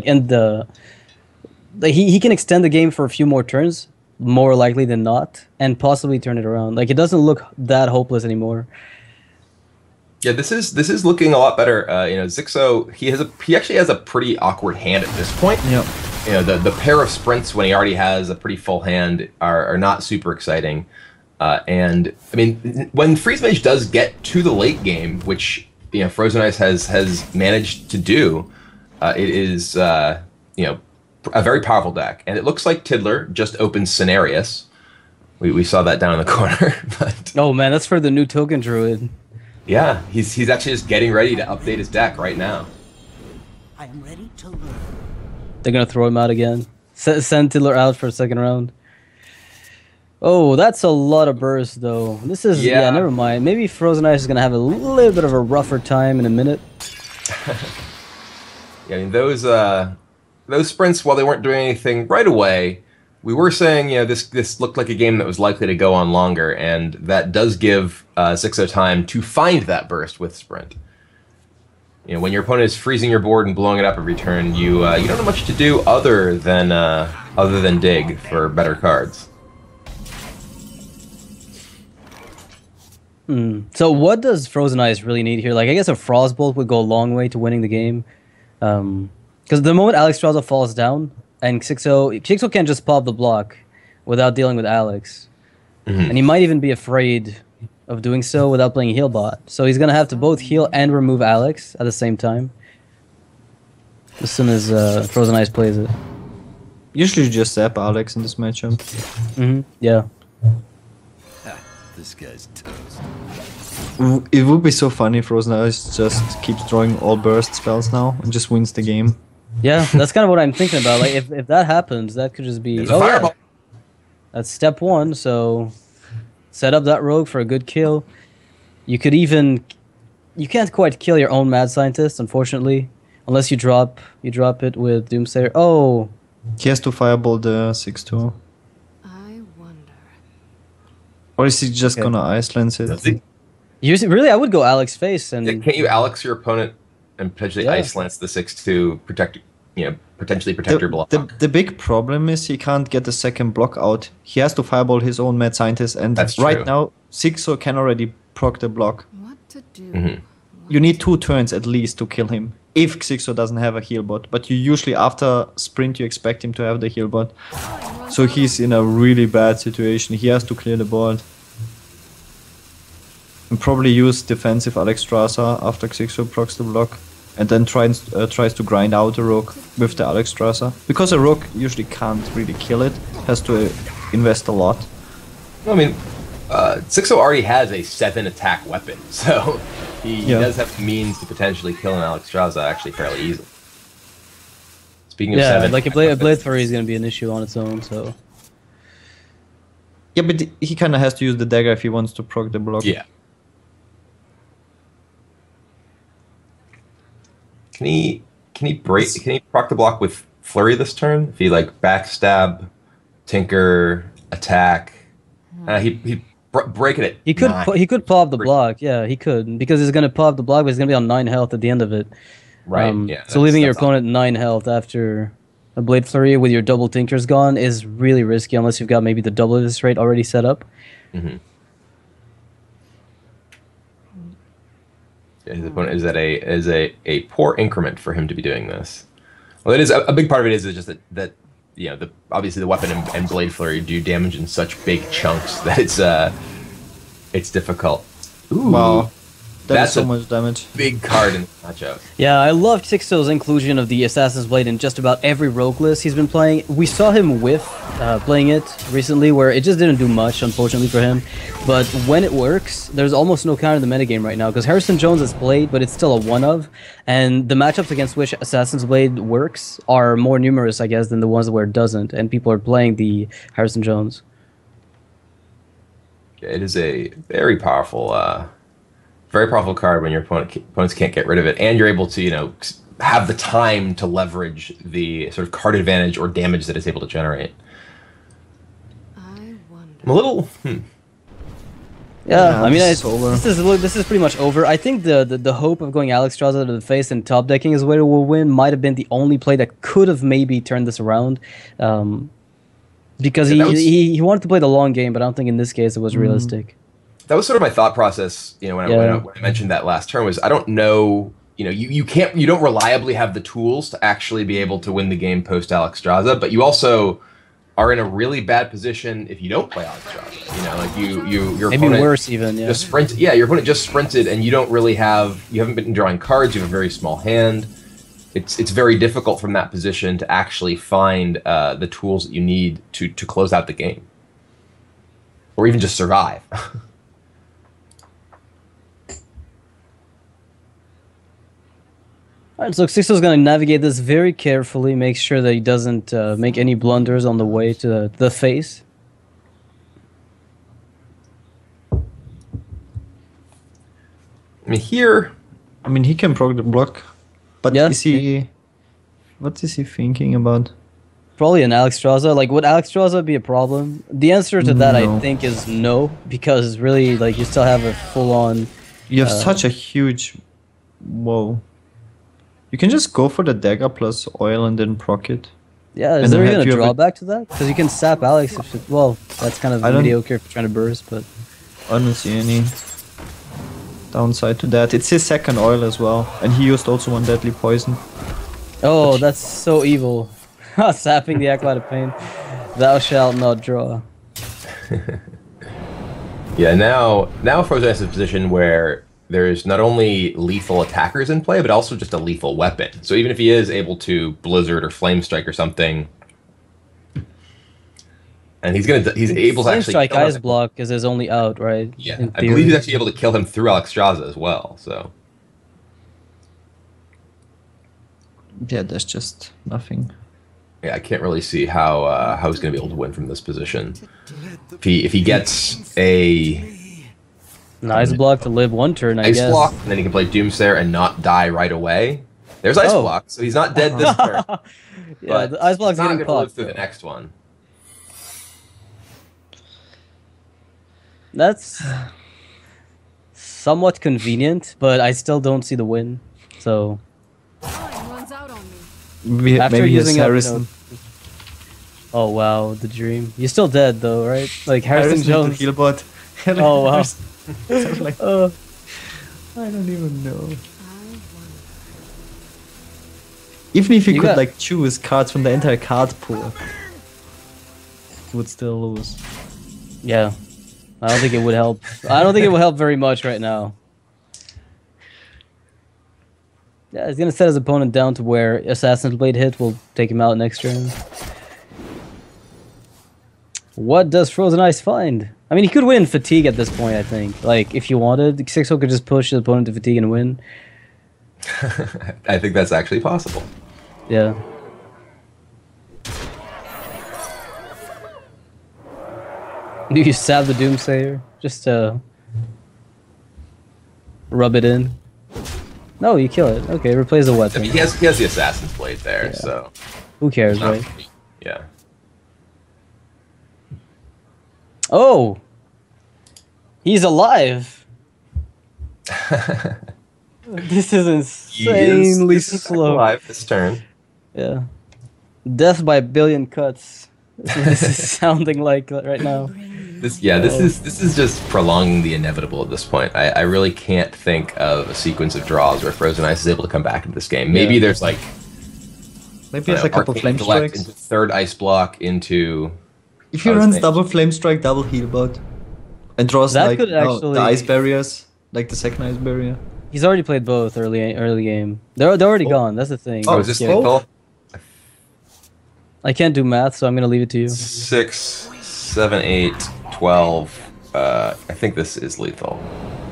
he can extend the game for a few more turns, more likely than not, and possibly turn it around. It doesn't look that hopeless anymore. Yeah, this is looking a lot better. Xixo, he actually has a pretty awkward hand at this point. Yeah. The pair of sprints when he already has a pretty full hand are not super exciting. And I mean, when Freeze Mage does get to the late game, which Frozen Ice has managed to do, it is a very powerful deck. And it looks like Tiddler just opened Cenarius. We saw that down in the corner. But oh man, that's for the new token druid. Yeah, he's actually just getting ready to update his deck right now. I am ready to learn. They're gonna throw him out again. Send Tiddler out for a second round. Oh, that's a lot of burst, though. This is... Yeah, never mind. Maybe Frozen Ice is going to have a little bit of a rougher time in a minute. Yeah, I mean, those sprints, while they weren't doing anything right away, we were saying, this looked like a game that was likely to go on longer, and that does give Xixo time to find that burst with sprint. When your opponent is freezing your board and blowing it up every turn, you don't have much to do other than dig for better cards. So what does Frozen Ice really need here? I guess a Frostbolt would go a long way to winning the game. Because the moment Alex Strauza falls down, and Xixo can't just pop the block without dealing with Alex. And he might even be afraid of doing so without playing heal bot. So he's going to have to both heal and remove Alex at the same time. As soon as Frozen Ice plays it. Usually just zap Alex in this matchup. Yeah. This guy's toast. It would be so funny if Frozen Ice just keeps drawing all burst spells now and just wins the game. Yeah, that's kind of what I'm thinking about. Like, if that happens, that could just be... There's a fireball. Yeah. That's step one, so... Set up that rogue for a good kill. You could even... You can't quite kill your own Mad Scientist, unfortunately. Unless you drop it with Doomsayer. Oh! He has to fireball the 6-2. I wonder. Or is he just gonna Ice Lance it? Does he? Really, I would go Alex Face and... Can't you Alex your opponent and potentially Ice Lance the 6-2, protect, potentially protect your block? The big problem is he can't get the second block out. He has to fireball his own Mad Scientist, and That's right true. now, Sixo can already proc the block. What to do? Mm-hmm. You need 2 turns at least to kill him, if Xixo doesn't have a heal bot. But you usually, after sprint, you expect him to have the heal bot. So he's in a really bad situation. He has to clear the board. And probably use defensive Alexstrasza after Xixo procs the block. And then tries to grind out a rogue with the Alexstrasza. Because a rogue usually can't really kill it, has to invest a lot. I mean, Sixo already has a 7 attack weapon, so he does have the means to potentially kill an Alexstrasza actually fairly easily. Speaking of 7, like a Blade Flurry is going to be an issue on its own, so... Yeah, but he kind of has to use the dagger if he wants to proc the block. Yeah. Can he proc the block with Flurry this turn? If he like backstab, tinker, attack, he break it at He could 9. he could pop the block, yeah, he could, because he's gonna pop the block, but he's gonna be on 9 health at the end of it. Right. Yeah. So leaving your opponent 9 health after a Blade Flurry with your double Tinkers gone is really risky unless you've got maybe the double this rate already set up. Mm-hmm. His opponent is a poor increment for him to be doing this. Well, it is a big part of it is just that obviously the weapon and Blade Flurry do damage in such big chunks that it's difficult. Ooh, Wow, that's so a much damage. big card in the matchup. Yeah, I love Sixto's inclusion of the Assassin's Blade in just about every rogue list he's been playing. We saw him whiff playing it recently, where it just didn't do much, unfortunately for him. But when it works, there's almost no counter in the metagame right now, because Harrison Jones is Blade, but it's still a one-of, and the matchups against which Assassin's Blade works are more numerous, I guess, than the ones where it doesn't, and people are playing the Harrison Jones. It is a very powerful card when your opponents can't get rid of it, and you're able to have the time to leverage the sort of card advantage or damage that it's able to generate. I wonder. I'm a little. Yeah, I mean, this is over. this is pretty much over. I think the hope of going Alexstrasza to the face and top decking is where it will win might have been the only play that could have maybe turned this around. Because he wanted to play the long game, but I don't think in this case it was realistic. That was sort of my thought process, when I mentioned that last turn, was I don't know, you don't reliably have the tools to actually be able to win the game post Alexstrasza, but you also are in a really bad position if you don't play Alexstrasza. Your Maybe opponent worse even, yeah. just your opponent just sprinted and you haven't been drawing cards, you have a very small hand. It's very difficult from that position to actually find the tools that you need to close out the game. Or even just survive. Alright, so Sixto's going to navigate this very carefully, make sure that he doesn't make any blunders on the way to the face. I mean, here... I mean, he can proc the block, but Yeah. What is he thinking about? Probably an Alexstrasza. Like, would Alexstrasza be a problem? The answer to that, No. I think, is no, because really, like, you still have a full-on... You have such a huge... Whoa. You can just go for the dagger plus oil and then proc it. Yeah, is And there then even a you have drawback to that? Because you can sap Alex if it... Well, that's kind of I don't- mediocre if you're trying to burst, but... I don't see any downside to that. It's his second oil as well, and he used also one deadly poison. Oh, that's so evil. Sapping the Acolyte of Pain. Thou shalt not draw. Yeah, now Frozen is in a position where there's not only lethal attackers in play, but also just a lethal weapon. So even if he is able to Blizzard or Flame Strike or something, and he's able to Flame actually Strike kill him. Ice Block is his only out, right? Yeah, In I believe he's actually able to kill him through Alexstrasza as well. So Yeah, there's just nothing. yeah, I can't really see how he's going to be able to win from this position. If he gets a an Ice Block to live one turn, I Ice guess. Block, and then he can play Doomsayer and not die right away. There's Ice Block, so he's not dead this turn. Yeah, the Ice Block's not getting gonna live popped. through the next one. That's somewhat convenient, but I still don't see the win. So Time runs out on me. after Maybe he's using up, Harrison. oh wow, the dream. You're still dead though, right? Like Harrison Harrison Jones. heal bot. Oh wow. Like, I don't even know. I won. Even if you You could got- like choose cards from the entire card pool, you would still lose. Yeah. I don't think it would help. I don't think it will help very much right now. Yeah, he's gonna set his opponent down to where Assassin's Blade hit will take him out next turn. What does Frozen Ice find? I mean, he could win Fatigue at this point, I think. Like, if you wanted, 6-0 could just push his opponent to Fatigue and win. I think that's actually possible. Yeah. Do you stab the Doomsayer? Just to rub it in? No, you kill it. Okay, replace the I weapon. mean, he has the Assassin's Blade there, Yeah. so Who cares, not- right? yeah. Oh! He's alive! This is insanely He is slow. alive this turn. Yeah. Death by a billion cuts. This is what this is sounding like right now. This is just prolonging the inevitable at this point. I really can't think of a sequence of draws where Frozen Ice is able to come back into this game. Maybe Yeah. there's like Maybe it's a couple Arcane flame Intellect strikes. into third Ice Block into If he I was runs thinking- double flame strike, double heal bot, and draws That like could actually- the ice barriers, like the second ice barrier. He's already played both early game. They're already gone. That's the thing. oh, is this Yeah. lethal? I can't do math, so I'm gonna leave it to you. 6, 7, 8, 12. I think this is lethal.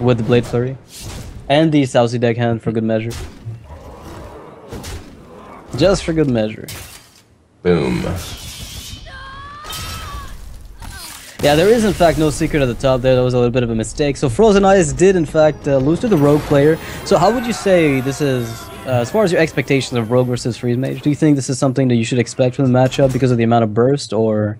With the Blade Flurry. And the Sousy deck hand for good measure. Just for good measure. Boom. Yeah, there is in fact no secret at the top there. That was a little bit of a mistake. So Frozen Ice did in fact lose to the Rogue player. So how would you say this is, as far as your expectations of Rogue versus Freeze Mage, do you think this is something that you should expect from the matchup because of the amount of burst, or?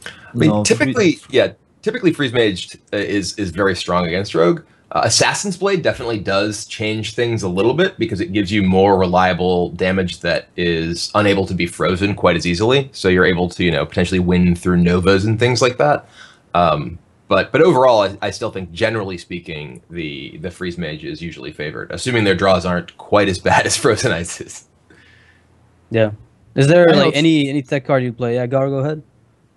I mean, No, typically Freeze Mage is very strong against Rogue. Assassin's Blade definitely does change things a little bit because it gives you more reliable damage that is unable to be frozen quite as easily. So you're able to, potentially win through novas and things like that. But overall, I still think, generally speaking, the Freeze Mage is usually favored, assuming their draws aren't quite as bad as Frozen Ice's. Yeah. Is there I know like any tech card you play? Yeah, Gar, go ahead.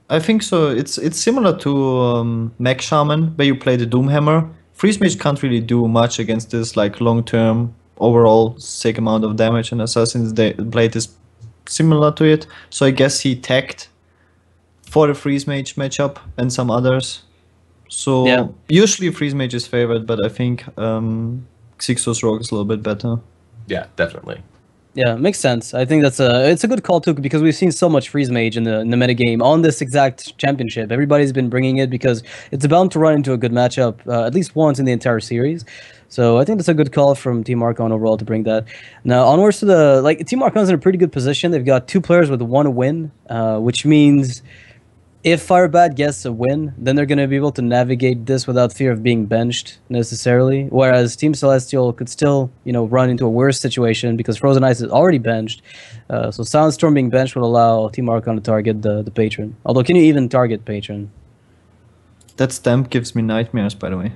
I think so. It's similar to Mech Shaman, where you play the Doomhammer. Freeze Mage can't really do much against this like long-term overall sick amount of damage, and Assassin's Blade is similar to it. So I guess he tagged for the Freeze Mage matchup and some others. So Yeah. usually Freeze Mage is favored, but I think Xixos Rogue is a little bit better. Yeah, definitely. Yeah, makes sense. I think it's a good call too, because we've seen so much Freeze Mage in the metagame on this exact championship. Everybody's been bringing it because it's bound to run into a good matchup at least once in the entire series. So I think that's a good call from Team Archon overall to bring that. Now onwards to Team Archon's in a pretty good position. They've got 2 players with 1 win, which means if Firebad gets a win, then they're going to be able to navigate this without fear of being benched necessarily. Whereas Team Celestial could still, run into a worse situation because Frozen Ice is already benched. So Soundstorm being benched would allow Team Archon to target the patron. Although, can you even target patron? That stamp gives me nightmares, by the way.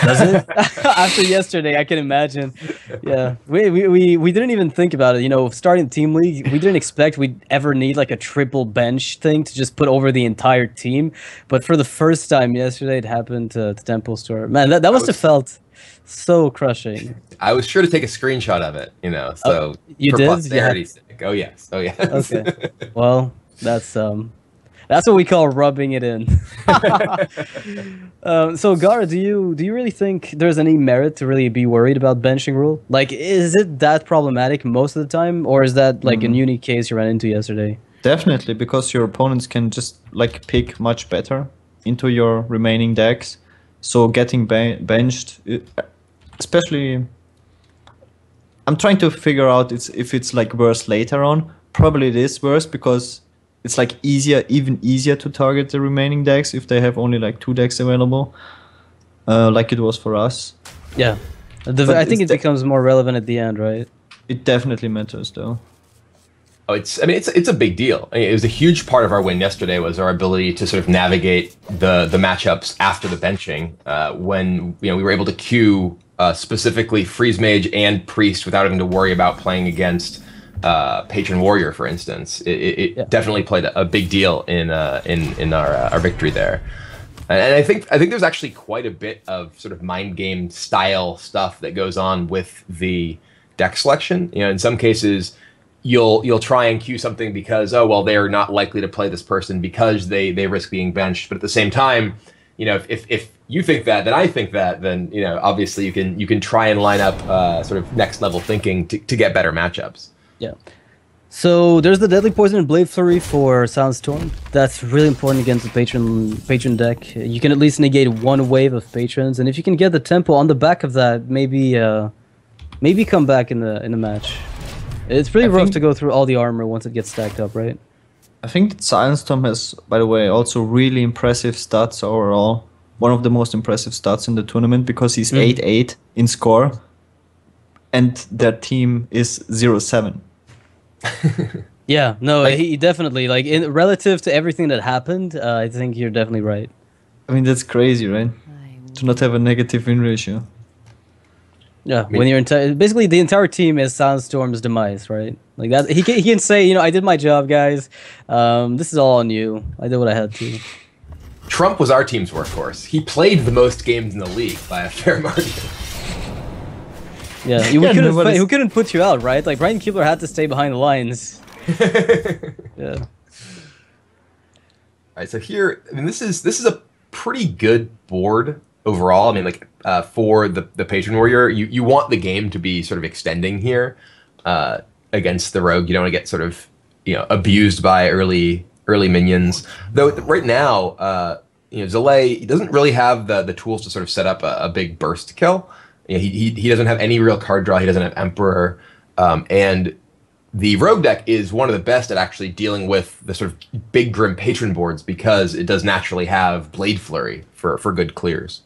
Does it? After yesterday, I can imagine. Yeah, we didn't even think about it. Starting Team League, we didn't expect we'd ever need like a triple bench thing to just put over the entire team. But for the first time yesterday, it happened to Temple Store. Man, that must have felt so crushing. I was sure to take a screenshot of it, so you for did? posterity's sake. Oh yes. Okay. Well, that's That's what we call rubbing it in. So Gara, do you really think there's any merit to really be worried about benching rule? Like, is it that problematic most of the time, or is that like a unique case you ran into yesterday? Definitely, because your opponents can just like pick much better into your remaining decks. So getting benched, especially, I'm trying to figure out if it's like worse later on. Probably it is worse because it's like even easier to target the remaining decks if they have only like 2 decks available, like it was for us. Yeah, I think it becomes more relevant at the end, right? It definitely matters though. Oh, it's a big deal. I mean, it was a huge part of our win yesterday was our ability to sort of navigate the matchups after the benching, when we were able to queue specifically Freeze Mage and Priest without having to worry about playing against Patron Warrior, for instance. It definitely played a big deal in our victory there. And I think there's actually quite a bit of sort of mind game style stuff that goes on with the deck selection. In some cases, you'll try and queue something because, oh well, they're not likely to play this person because they risk being benched. But at the same time, if you think that, then I think that, then obviously you can try and line up sort of next level thinking to get better matchups. Yeah. So there's the Deadly Poison and Blade Flurry for Soundstorm. That's really important against the patron deck. You can at least negate 1 wave of patrons, and if you can get the tempo on the back of that, maybe come back in the match. It's pretty rough to go through all the armor once it gets stacked up, right? I think that Soundstorm has, by the way, also really impressive stats overall. One of the most impressive stats in the tournament because he's 8-8 in score, and their team is 0-7. Yeah, no, he definitely, like, in relative to everything that happened, I think you're definitely right. I mean, that's crazy, right? To not have a negative win ratio. Yeah, when you're basically the entire team is Soundstorm's demise, right? Like that, he can say, I did my job, guys. This is all on you. I did what I had to. Trump was our team's workhorse. He played the most games in the league by a fair margin. Yeah, we couldn't put you out, right? Like Ryan Keebler had to stay behind the lines. Yeah. All right, so here, I mean, this is a pretty good board overall. I mean, like for the Patron Warrior, you want the game to be sort of extending here against the Rogue. You don't want to get sort of abused by early minions. Though right now, Zalay doesn't really have the tools to sort of set up a big burst kill. He doesn't have any real card draw. He doesn't have Emperor, and the Rogue deck is one of the best at actually dealing with the sort of big Grim Patron boards because it does naturally have Blade Flurry for good clears.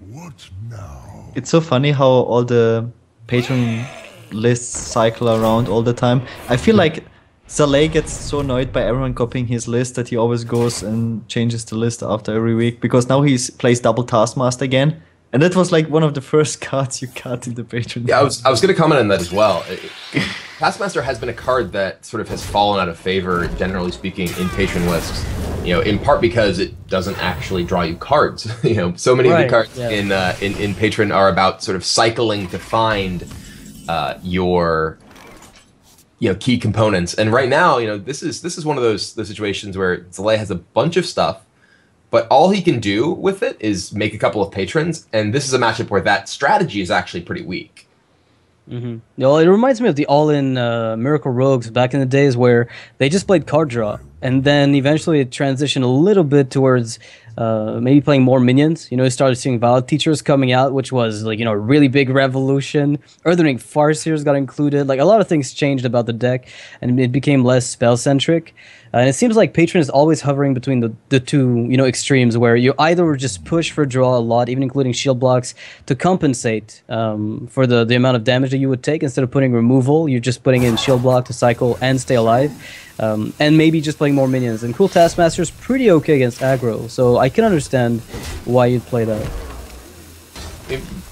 What now? It's so funny how all the Patron lists cycle around all the time. I feel like Zalay gets so annoyed by everyone copying his list that he always goes and changes the list after every week because now he plays double Taskmaster again. And that was like one of the first cards you got in the Patron. Yeah, I was going to comment on that as well. Taskmaster has been a card that sort of has fallen out of favor, generally speaking, in Patron lists. In part because it doesn't actually draw you cards. So many of the cards in Patron are about sort of cycling to find your key components. And right now, this is one of those situations where Zalay has a bunch of stuff, but all he can do with it is make a couple of patrons, and this is a matchup where that strategy is actually pretty weak. Mm-hmm. Well, it reminds me of the all-in Miracle Rogues back in the days where they just played card draw, and then eventually it transitioned a little bit towards maybe playing more minions. You started seeing Valid Teachers coming out, which was like a really big revolution. Earthling Ring Farseers got included. Like a lot of things changed about the deck, and it became less spell-centric. And it seems like Patron is always hovering between the two, extremes, where you either just push for draw a lot, even including shield blocks, to compensate for the amount of damage that you would take. Instead of putting removal, you're just putting in shield block to cycle and stay alive. And maybe just playing more minions. And Cool Taskmaster is pretty okay against aggro, so I can understand why you'd play that.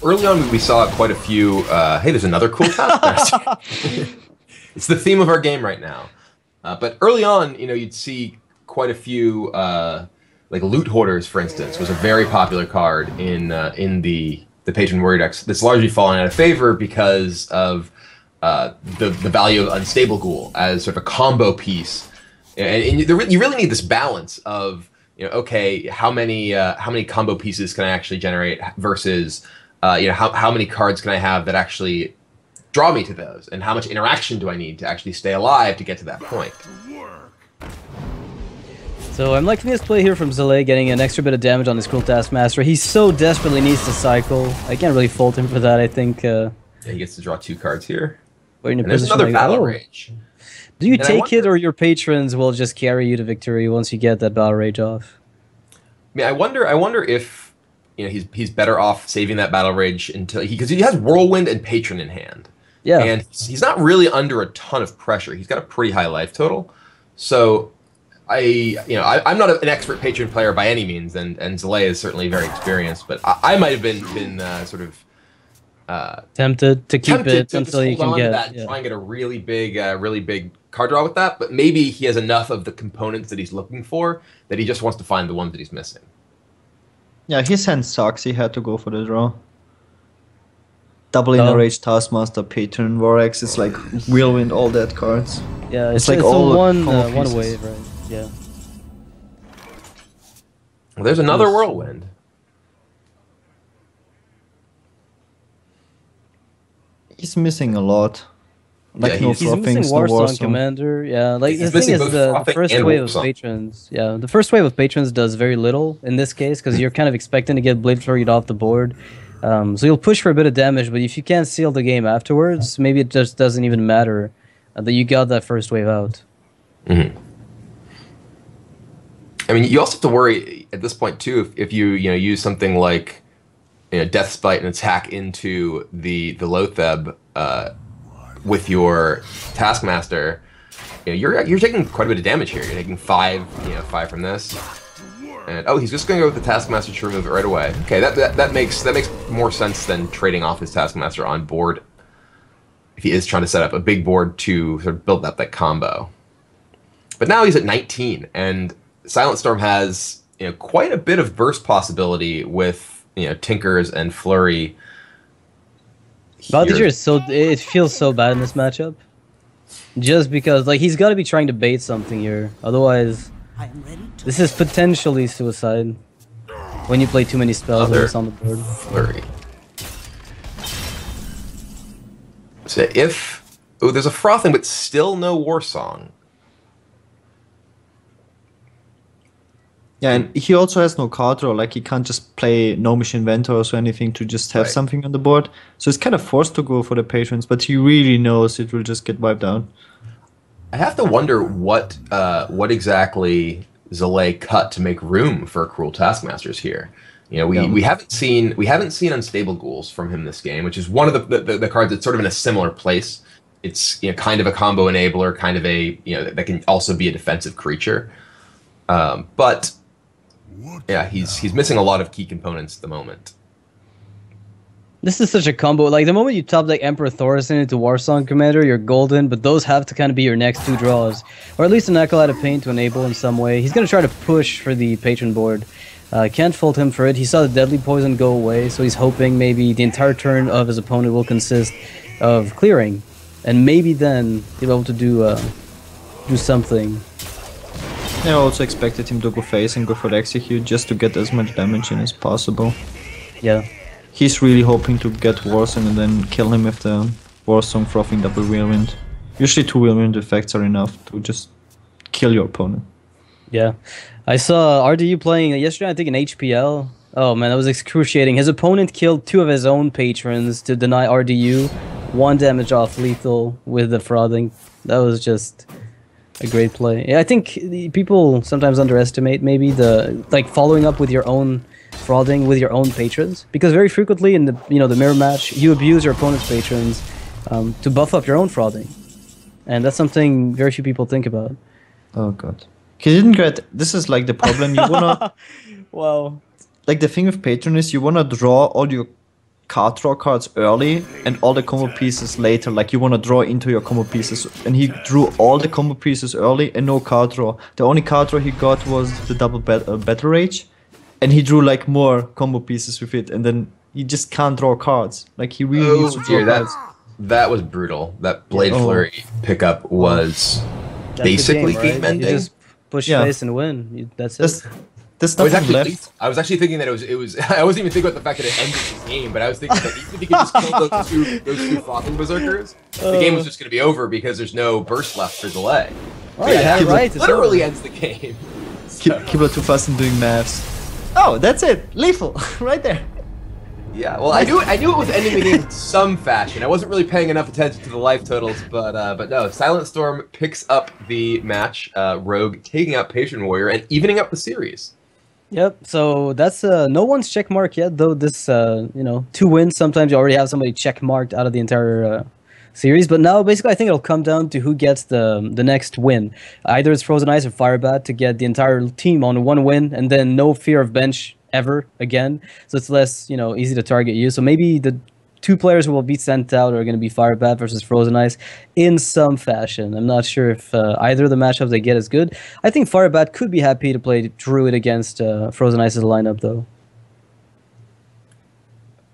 Early on, we saw quite a few, hey, there's another Cool Taskmaster. It's the theme of our game right now. But early on, you'd see quite a few, like Loot Hoarders, for instance, was a very popular card in the Patron Warrior decks. That's largely fallen out of favor because of the value of Unstable Ghoul as sort of a combo piece And you really need this balance of, okay, how many combo pieces can I actually generate versus, how many cards can I have that actually draw me to those, and how much interaction do I need to actually stay alive to get to that point. So I'm liking this play here from Zalay, getting an extra bit of damage on this Cruel Taskmaster. He so desperately needs to cycle. I can't really fault him for that, I think. Yeah, he gets to draw 2 cards here. And there's another Battle Rage. Do you take it, or your patrons will just carry you to victory once you get that Battle Rage off? I mean, I wonder if he's better off saving that Battle Rage until because he has Whirlwind and Patron in hand. Yeah, and he's not really under a ton of pressure. He's got a pretty high life total, so I'm not an expert Patron player by any means, and Zalay is certainly very experienced, but I might have been sort of tempted to keep it until you can get try and get a really big card draw with that. But maybe he has enough of the components that he's looking for that he just wants to find the ones that he's missing. Yeah, his hand sucks. He had to go for the draw. Double Inner Rage, Taskmaster, Patron, Vorax. It's like Whirlwind, all that cards. Yeah, it's like all one wave, right? Yeah. Well, there's another Whirlwind. He's missing a lot. Like yeah, he's missing Warsong Commander. Yeah, like the thing is the first wave of patrons. Yeah, the first wave of patrons does very little in this case because you're kind of expecting to get Blade Flurried off the board. So you'll push for a bit of damage, but if you can't seal the game afterwards, maybe it just doesn't even matter that you got that first wave out. Mm-hmm. I mean, you also have to worry at this point too if you use something like Death Spite and attack into the Loatheb with your Taskmaster. You're taking quite a bit of damage here. You're taking 5 from this. And he's just going to go with the Taskmaster to remove it right away. Okay, that makes more sense than trading off his Taskmaster on board if he is trying to set up a big board to sort of build up that combo. But now he's at 19, and Silent Storm has quite a bit of burst possibility with Tinkers and Flurry. Baldinger is it feels so bad in this matchup, just because he's got to be trying to bait something here, otherwise. This is potentially suicide when you play too many spells when it's on the board. Flurry. So there's a Frothing, but still no Warsong. Yeah, and he also has no card draw. Like he can't just play Gnomish Inventors or anything to just have something on the board. So he's kind of forced to go for the patrons, but he really knows it will just get wiped out. I have to wonder what exactly Zalay cut to make room for Cruel Taskmasters here. We haven't seen Unstable Ghouls from him this game, which is one of the cards that's sort of in a similar place. It's kind of a combo enabler, kind of a that can also be a defensive creature. But yeah, he's missing a lot of key components at the moment. This is such a combo. Like the moment you top Emperor Thorison into Warsong Commander, you're golden, but those have to kind of be your next 2 draws. Or at least an Acolyte of Pain to enable in some way. He's going to try to push for the Patron board. Can't fault him for it. He saw the Deadly Poison go away, so he's hoping maybe the entire turn of his opponent will consist of clearing. And maybe then he'll be able to do something. I also expected him to go face and go for the execute just to get as much damage in as possible. Yeah. He's really hoping to get Warsong and then kill him with the Warsong Frothing double Whirlwind. Usually 2 Whirlwind effects are enough to just kill your opponent. Yeah. I saw RDU playing yesterday, I think in HPL. Oh man, that was excruciating. His opponent killed 2 of his own patrons to deny RDU 1 damage off lethal with the Frothing. That was just a great play. Yeah, I think people sometimes underestimate maybe the following up with your own Frothing with your own patrons, because very frequently in the the mirror match you abuse your opponent's patrons to buff up your own Frothing, and that's something very few people think about. Oh god, he didn't get. This is like the problem. You wanna wow. Like the thing with Patron is you wanna draw all your card draw cards early and all the combo pieces later. Like you wanna draw into your combo pieces, and he drew all the combo pieces early and no card draw. The only card draw he got was the double Battle Rage. And he drew more combo pieces with it, and then he just can't draw cards. Like he really needs to draw cards. That was brutal. That Blade Flurry pickup was basically game, right? game ending. You just push face and win. That's it. There's I was nothing actually left. I was actually thinking that it was I wasn't even thinking about the fact that it ended the game, but I was thinking that even if you could just kill those two frothing berserkers, the game was just going to be over because there's no burst left for delay. Oh, yeah, right. It literally ends the game. People are too fast in doing maths. Oh, that's it. Lethal, right there. Yeah, well, I knew it was ending the game in some fashion. I wasn't really paying enough attention to the life totals, but no. Silent Storm picks up the match. Rogue taking out Patron Warrior and evening up the series. Yep. So that's no one's check mark yet, though. This 2 wins. Sometimes you already have somebody check marked out of the entire series. But now, basically, I think it'll come down to who gets the next win. Either it's Frozen Ice or Firebat to get the entire team on 1 win, and then no fear of bench ever again. So it's less easy to target you. So maybe the 2 players who will be sent out are going to be Firebat versus Frozen Ice in some fashion. I'm not sure if either of the matchups they get is good. I think Firebat could be happy to play Druid against Frozen Ice's lineup, though.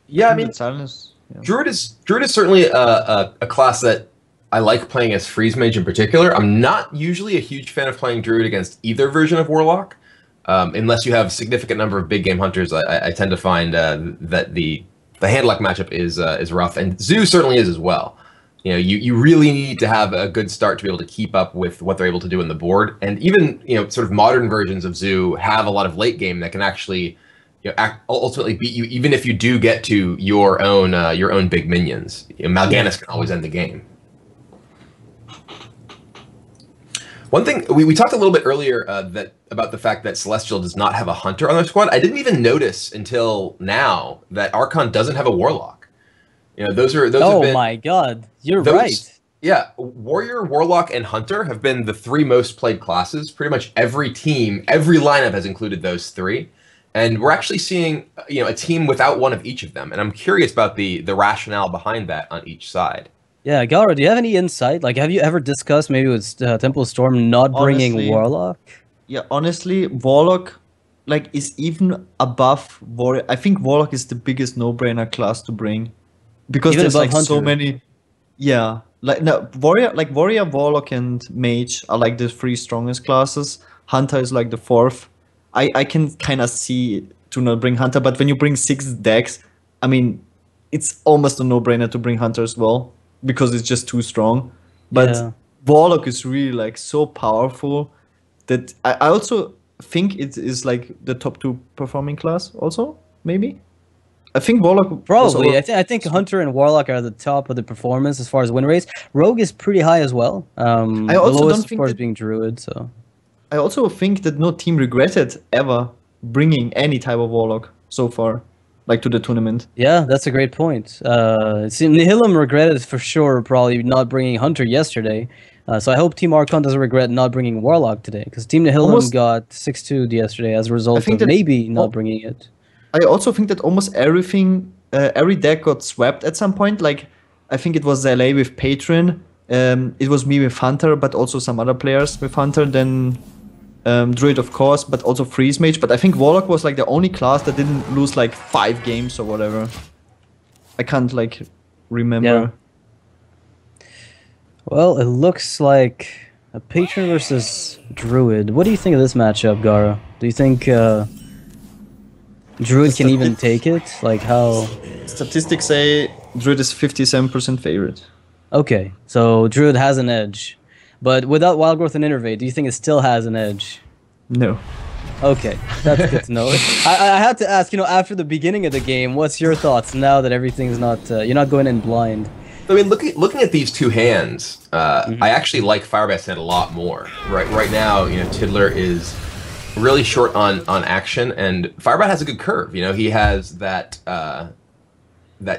Yeah, I mean, Silence. Yeah. Druid is certainly a class that I like playing as Freeze Mage in particular. I'm not usually a huge fan of playing Druid against either version of Warlock, unless you have a significant number of big game hunters. I tend to find that the hand-lock matchup is rough, and Zoo certainly is as well. You really need to have a good start to be able to keep up with what they're able to do in the board, and even sort of modern versions of Zoo have a lot of late game that can actually ultimately beat you, even if you do get to your own big minions. Mal'Ganis can always end the game. One thing we talked a little bit earlier about the fact that Celestial does not have a hunter on their squad. I didn't even notice until now that Archon doesn't have a warlock. Those have been, oh my god, you're right. Yeah, warrior, warlock, and hunter have been the 3 most played classes. Pretty much every team, every lineup has included those 3, and we're actually seeing a team without one of each of them. And I'm curious about the rationale behind that on each side. Yeah, Gara, do you have any insight? Like, have you ever discussed maybe with Temple Storm not bringing Warlock? Yeah, honestly, Warlock is even above Warrior. I think Warlock is the biggest no-brainer class to bring, because Even there's above so Hunter. many. Yeah, Warrior, Warlock, and Mage are the 3 strongest classes. Hunter is the 4th. I can kind of see to not bring Hunter, but when you bring 6 decks, I mean, it's almost a no-brainer to bring Hunter as well, because it's just too strong. But Warlock is really so powerful that I also think it is the top 2 performing class also, maybe. I think Warlock probably. I think Hunter and Warlock are the top of the performance as far as win rates. Rogue is pretty high as well. I also the lowest, don't of think course, that, being Druid. So I also think that no team regretted ever bringing any type of Warlock so far, to the tournament. Yeah, that's a great point. It seemed Nihilum regretted for sure probably not bringing Hunter yesterday. So I hope Team Archon doesn't regret not bringing Warlock today, because Team Nihilum got 6-2'd yesterday as a result of maybe not bringing it. I also think that almost everything, every deck got swept at some point. I think it was LA with Patron, it was me with Hunter, but also some other players with Hunter, then Druid of course, but also Freeze Mage. But I think Warlock was the only class that didn't lose 5 games or whatever. I can't remember. Yeah. Well, it looks like a Patron versus Druid. What do you think of this matchup, Gara? Do you think Druid can even take it? How? Statistics say Druid is 57% favorite. Okay, so Druid has an edge. But without Wild Growth and Innervate, do you think it still has an edge? No. Okay, that's good to know. I had to ask, after the beginning of the game, what's your thoughts now that everything's not, you're not going in blind? I mean, looking at these 2 hands, I actually like Firebat's hand a lot more. Right now, Tiddler is really short on action, and Firebat has a good curve. He has that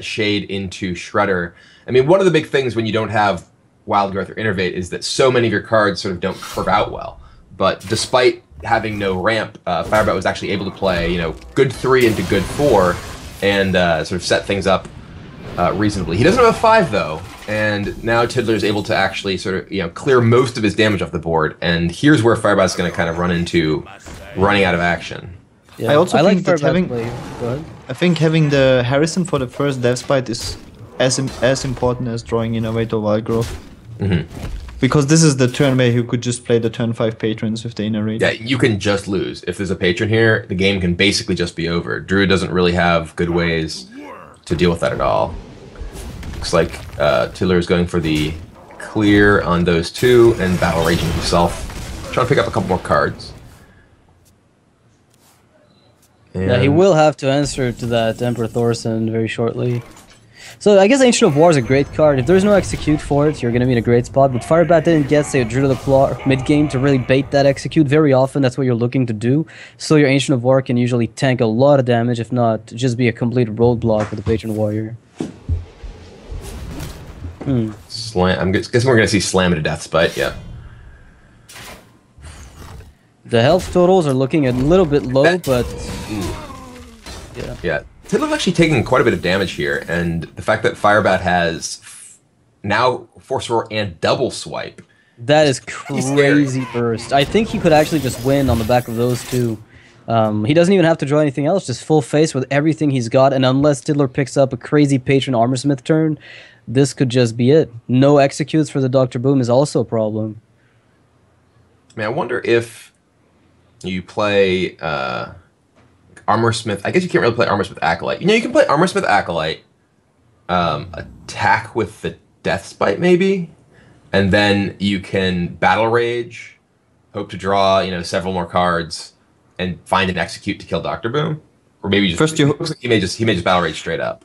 shade into Shredder. I mean, one of the big things when you don't have Wild Growth or Innervate is that so many of your cards sort of don't curve out well. But despite having no ramp, Firebat was actually able to play, good 3 into good 4, and sort of set things up reasonably. He doesn't have a 5 though, and now Tiddler is able to actually sort of clear most of his damage off the board. And here's where Firebat's going to kind of run into running out of action. Yeah. I also think that I think having the Harrison for the first Death Spite is as important as drawing Innervate or Wild Growth. Because this is the turn where you could just play the turn 5 patrons with the inner rage. Yeah, you can just lose. If there's a patron here, the game can basically just be over. Druid doesn't really have good ways to deal with that at all. Looks like Tidler is going for the clear on those two and battle raging himself. Trying to pick up a couple more cards. And Yeah, he will have to answer to that Emperor Thorson very shortly. So I guess Ancient of War is a great card. If there's no execute for it, you're going to be in a great spot. But Firebat didn't get, say, a Druid of the Claw mid-game to really bait that execute. Very often, that's what you're looking to do. So your Ancient of War can usually tank a lot of damage, if not just be a complete roadblock for the Patron Warrior. Slam. I'm guessing we're going to see Slam at a Death Spite, yeah. The health totals are looking a little bit low, but... Yeah. Yeah. Tidler's actually taking quite a bit of damage here, and the fact that Firebat has now Force Roar and double swipe. That is crazy burst. I think he could actually just win on the back of those two. He doesn't even have to draw anything else, just full face with everything he's got, and unless Tidler picks up a crazy Patron Armorsmith turn, this could just be it. No executes for the Dr. Boom is also a problem. I mean, I wonder if you play Armorsmith. I guess you can't really play Armorsmith Acolyte. You know, you can play Armorsmith Acolyte, attack with the Death Spite maybe, and then you can Battle Rage, hope to draw, you know, several more cards, and find an execute to kill Dr. Boom. Or maybe just First you looks like he may just Battle Rage straight up.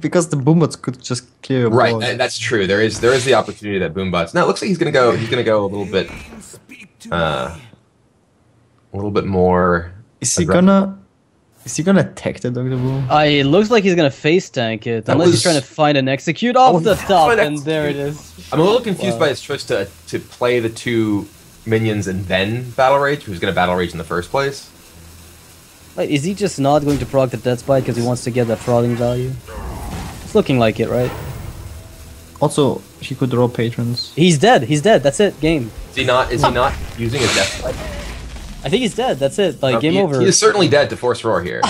Because the Boombots could just clear a Right, board. and that's true. There is the opportunity that Boombots. Now it looks like he's gonna go a little bit more. Is he gonna attack the Dr. Boom? It looks like he's gonna face tank it, That unless he's was- trying to find an execute off the top, an and there it is. I'm a little confused by his choice to play the two minions and then Battle Rage. Who's gonna Battle Rage in the first place? Like, is he just not going to proc the Death Spite because he wants to get that frothing value? It's looking like it, right? Also, he could draw patrons. He's dead. He's dead. That's it. Game. Is he not using his Death Spite? I think he's dead. That's it. Like, game over. He is certainly dead to Force Roar here.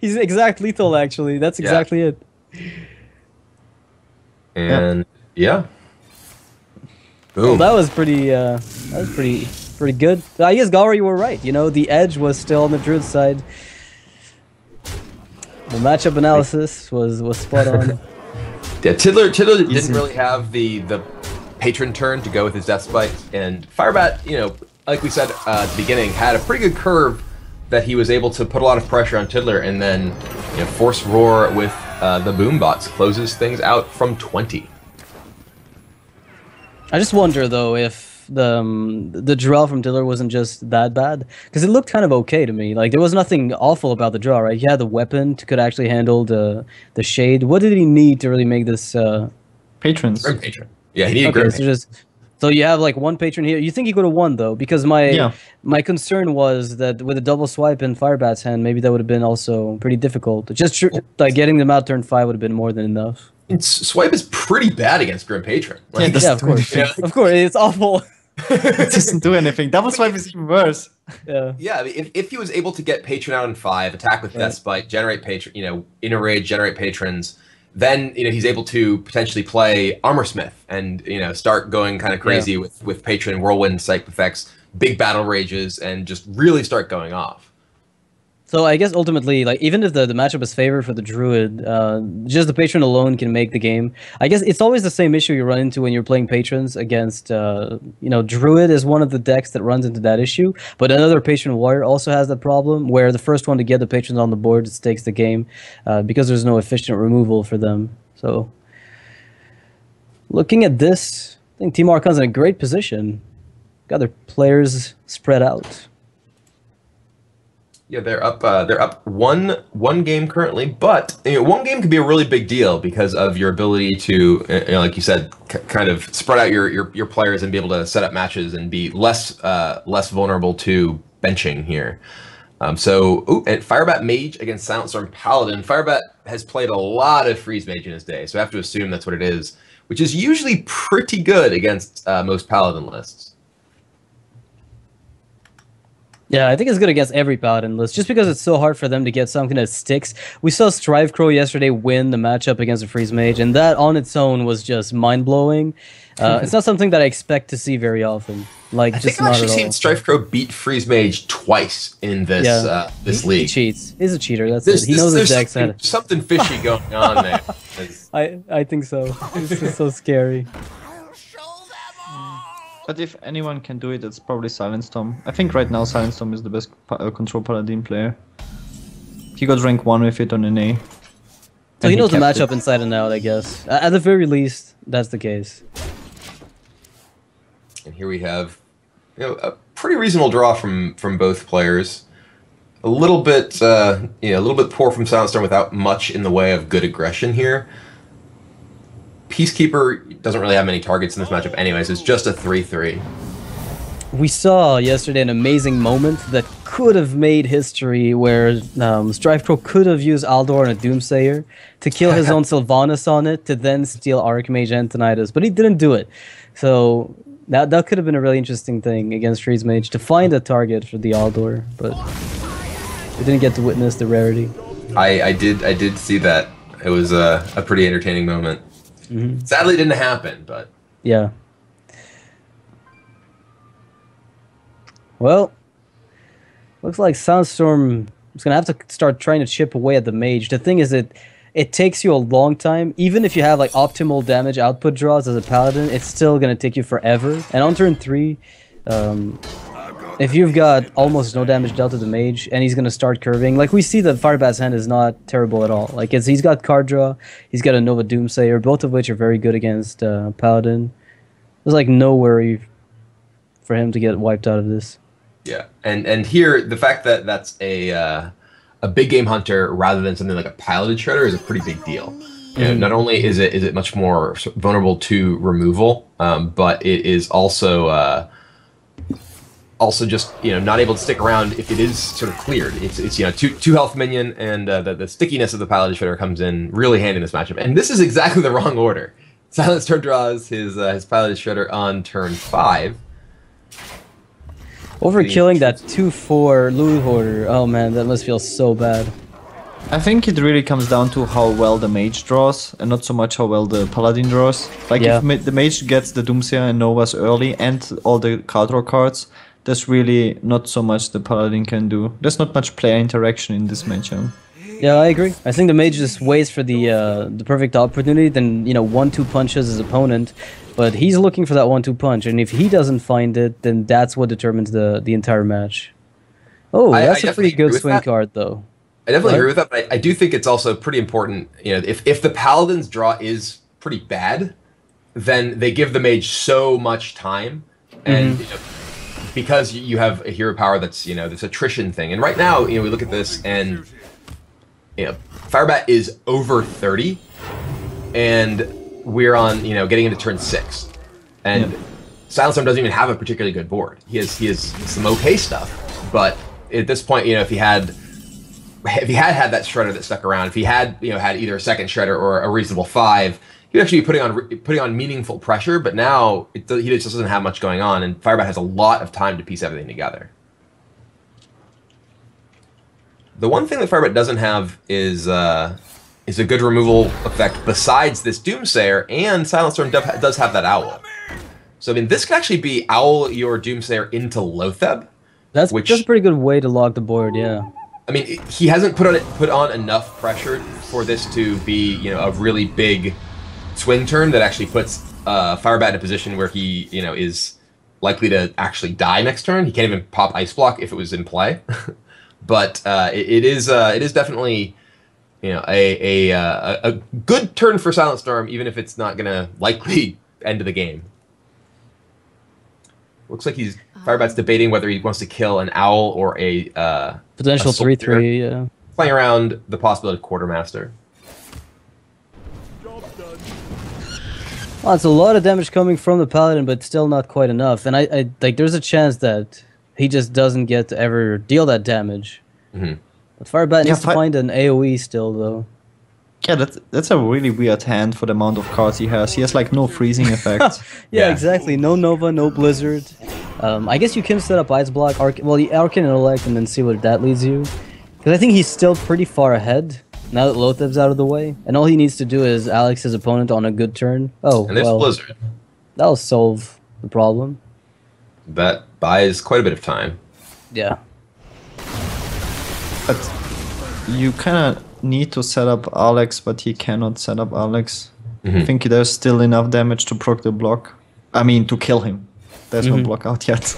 He's exact lethal, actually. That's exactly it. And yeah. Well, Boom. that was pretty good. I guess, Galra, you were right. You know, the edge was still on the Druid side. The matchup analysis was spot on. Yeah, Tidler didn't really have the patron turn to go with his Death Spite, and Firebat, you know, like we said at the beginning, had a pretty good curve that he was able to put a lot of pressure on Tidler, and then, you know, Force Roar with the Boombots closes things out from 20. I just wonder though if the draw from Tidler wasn't just that bad, because it looked kind of okay to me. Like, there was nothing awful about the draw, right? He had the weapon could actually handle the shade. What did he need to really make this? Patrons. Grim Patron. Yeah, he needed Okay, Grim so Patron. so you have like one patron here. You think he could have won though, because my concern was that with a double swipe in Firebat's hand, maybe that would have been also pretty difficult. Just like getting them out turn 5 would have been more than enough. Swipe is pretty bad against Grim Patron. Like, Yeah, of course. Yeah. Of course, it's awful. It doesn't do anything. Double swipe is even worse. Yeah. Yeah, if he was able to get Patron out in 5, attack with Death Spite, generate Patron, you know, inner rage, generate Patrons, then, you know, he's able to potentially play Armorsmith and, you know, start going kind of crazy with Patron, Whirlwind, Psych effects, big battle rages, and just really start going off. So I guess ultimately, like, even if the matchup is favored for the Druid, just the Patron alone can make the game. I guess it's always the same issue you run into when you're playing Patrons against, you know, Druid is one of the decks that runs into that issue, but another Patron Warrior also has that problem, where the first one to get the Patrons on the board takes the game, because there's no efficient removal for them. So, looking at this, I think Team Archon's in a great position. Got their players spread out. Yeah, they're up one game currently, but, you know, one game could be a really big deal because of your ability to, you know, like you said, kind of spread out your players and be able to set up matches and be less vulnerable to benching here. And Firebat Mage against Silent Storm Paladin. Firebat has played a lot of Freeze Mage in his day, so I have to assume that's what it is, which is usually pretty good against most Paladin lists. Yeah, I think it's good against every Paladin list, just because it's so hard for them to get something that sticks. We saw Strive Crow yesterday win the matchup against a Freeze Mage, and that on its own was just mind-blowing. It's not something that I expect to see very often. Like, I just think I've not actually at seen all. Strife Crow beat Freeze Mage twice in this this He league. cheats. He's a cheater, that's it. He knows his deck's something fishy going on there. I think so. It's just so scary. But if anyone can do it, it's probably Silent Storm. I think right now Silent Storm is the best control Paladin player. He got rank 1 with it on NA. So he knows the kept matchup it. inside and out, I guess. At the very least, that's the case. And here we have, a pretty reasonable draw from both players. A little bit, a little bit poor from Silent Storm without much in the way of good aggression here. Peacekeeper doesn't really have many targets in this matchup anyways. It's just a 3-3. We saw yesterday an amazing moment that could have made history where Strife Pro could have used Aldor and a Doomsayer to kill his own Sylvanas on it to then steal Archmage and Tinnitus, but he didn't do it. So that could have been a really interesting thing against Freeze Mage to find a target for the Aldor, but we didn't get to witness the rarity. I did see that. It was a pretty entertaining moment. Mm-hmm. Sadly, it didn't happen, but Yeah. Well, looks like Soundstorm is going to have to start trying to chip away at the mage. The thing is that it takes you a long time. Even if you have like optimal damage output draws as a paladin, it's still going to take you forever. And on turn 3, if you've got almost no damage dealt to the mage and he's going to start curving, like we see that Firebat's hand is not terrible at all. Like he's got card draw, he's got a Nova Doomsayer, both of which are very good against Paladin. There's like no worry for him to get wiped out of this. yeah. And here the fact that that's a big game hunter rather than something like a piloted shredder is a pretty big deal. You know, not only is it much more vulnerable to removal, but it is also just not able to stick around if it is sort of cleared. It's two health minion, and the stickiness of the Paladin Shredder comes in really handy in this matchup. And this is exactly the wrong order. Silent Storm draws his Paladin Shredder on turn 5. Overkilling that 2/4 Loot Hoarder, oh man, that must feel so bad. I think it really comes down to how well the mage draws, and not so much how well the paladin draws. Like Yeah. if the mage gets the Doomsayer and Novas early and all the card draw cards, there's really not so much the paladin can do. There's not much player interaction in this matchup. Yeah, I agree. I think the mage just waits for the perfect opportunity, then 1-2 punches his opponent, but he's looking for that 1-2 punch, and if he doesn't find it, then that's what determines the entire match. Oh, that's a pretty good swing card, though. I definitely agree with that, but I do think it's also pretty important. If the Paladin's draw is pretty bad, then they give the mage so much time, and because you have a hero power that's this attrition thing. And right now, we look at this, and Firebat is over 30, and we're on getting into turn 6, and Silent Storm doesn't even have a particularly good board. He has some okay stuff, but at this point, if he had that shredder that stuck around, if he had had either a second shredder or a reasonable 5, he'd actually be putting on meaningful pressure. But now he just doesn't have much going on, and Firebat has a lot of time to piece everything together. The one thing that Firebat doesn't have is a good removal effect besides this Doomsayer, and Silent Storm does have that Owl. So I mean, this could actually be Owl your Doomsayer into Lotheb. That's a pretty good way to log the board, yeah. I mean, he hasn't put on enough pressure for this to be a really big swing turn that actually puts Firebat in a position where he is likely to actually die next turn. He can't even pop Ice Block if it was in play. But it is definitely a good turn for Silent Storm, even if it's not gonna likely end the game. Looks like Firebat's debating whether he wants to kill an Owl or a potential 3/3. Yeah, playing around the possibility of Quartermaster. Well, it's a lot of damage coming from the Paladin, but still not quite enough. And I like there's a chance that he just doesn't get to ever deal that damage. But Firebat needs to find an AoE still, though. Yeah, that's a really weird hand for the amount of cards he has. He has like no freezing effect. Yeah, exactly. No Nova, no Blizzard. I guess you can set up Ice Block, Archon Intellect, and then see where that leads you. Because I think he's still pretty far ahead now that Lothev's out of the way, and all he needs to do is Alex his opponent on a good turn. Oh, And there's well, Blizzard. that'll solve the problem. That buys quite a bit of time. Yeah. But you kind of need to set up Alex, but he cannot set up Alex. I think there's still enough damage to proc the block. I mean, to kill him. There's no block out yet.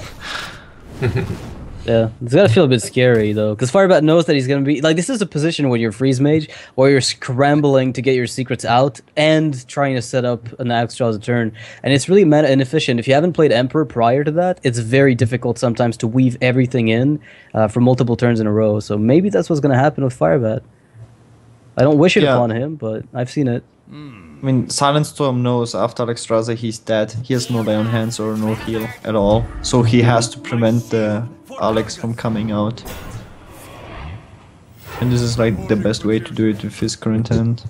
Yeah, it's gotta feel a bit scary though, because Firebat knows that he's gonna be like, this is a position where you're freeze mage, where you're scrambling to get your secrets out and trying to set up an Alex draws a turn, and it's really meta inefficient. If you haven't played Emperor prior to that, it's very difficult sometimes to weave everything in for multiple turns in a row. So maybe that's what's gonna happen with Firebat. I don't wish it upon him, but I've seen it. I mean, Silent Storm knows after Alexstrasza he's dead. He has no lay on hands or no heal at all. So he has to prevent the Alex from coming out. And this is like the best way to do it with his current hand.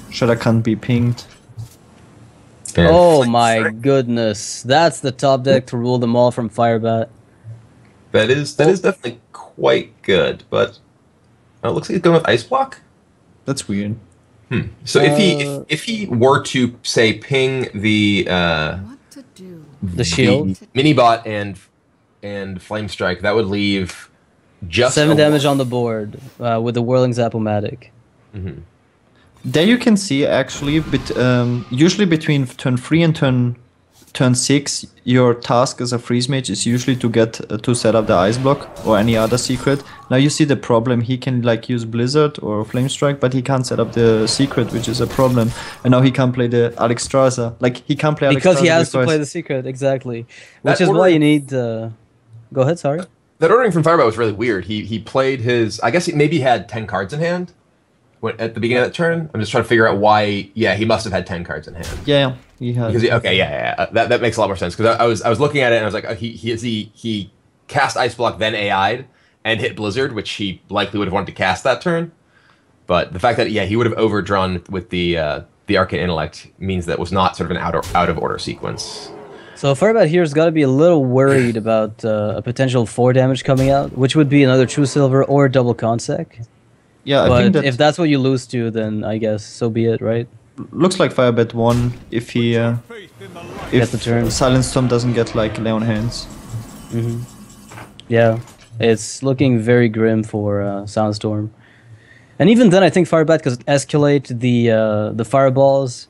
Shadow can't be pinged. Oh my goodness. That's the top deck to rule them all from Firebat. That is definitely quite good, but it looks like he's going with Ice Block. That's weird. So if he were to say ping the What to do? The shield. mini bot and Flame Strike, that would leave just 7 damage on the board with the Whirling Zap-O-Matic. There you can see actually, usually between turn 3 and turn 6, your task as a freeze mage is usually to get to set up the Ice Block or any other secret. Now you see the problem, he can like use Blizzard or Flame Strike, but he can't set up the secret, which is a problem. And now he can't play the Alexstrasza. Like he can't play Because Alexstrasza he has to play the secret, exactly. Which That is why ordering- you need... Go ahead, sorry. That ordering from Firebat was really weird. He played his, I guess he maybe had 10 cards in hand at the beginning of that turn. I'm just trying to figure out why. Yeah, he must have had 10 cards in hand. Yeah, he had. Because that makes a lot more sense. Because I was looking at it and I was like, he cast Ice Block then AI'd and hit Blizzard, which he likely would have wanted to cast that turn. But the fact that he would have overdrawn with the Arcane Intellect means that was not sort of an out of order sequence. So Firebat here's got to be a little worried about a potential 4 damage coming out, which would be another True Silver or double Consec. Yeah, I But think that if that's what you lose to, then I guess so be it, right? looks like Firebat won if he Get the turn. Silent Storm doesn't get like lay on hands. Yeah, it's looking very grim for Soundstorm. And even then, I think Firebat could escalate the Fireballs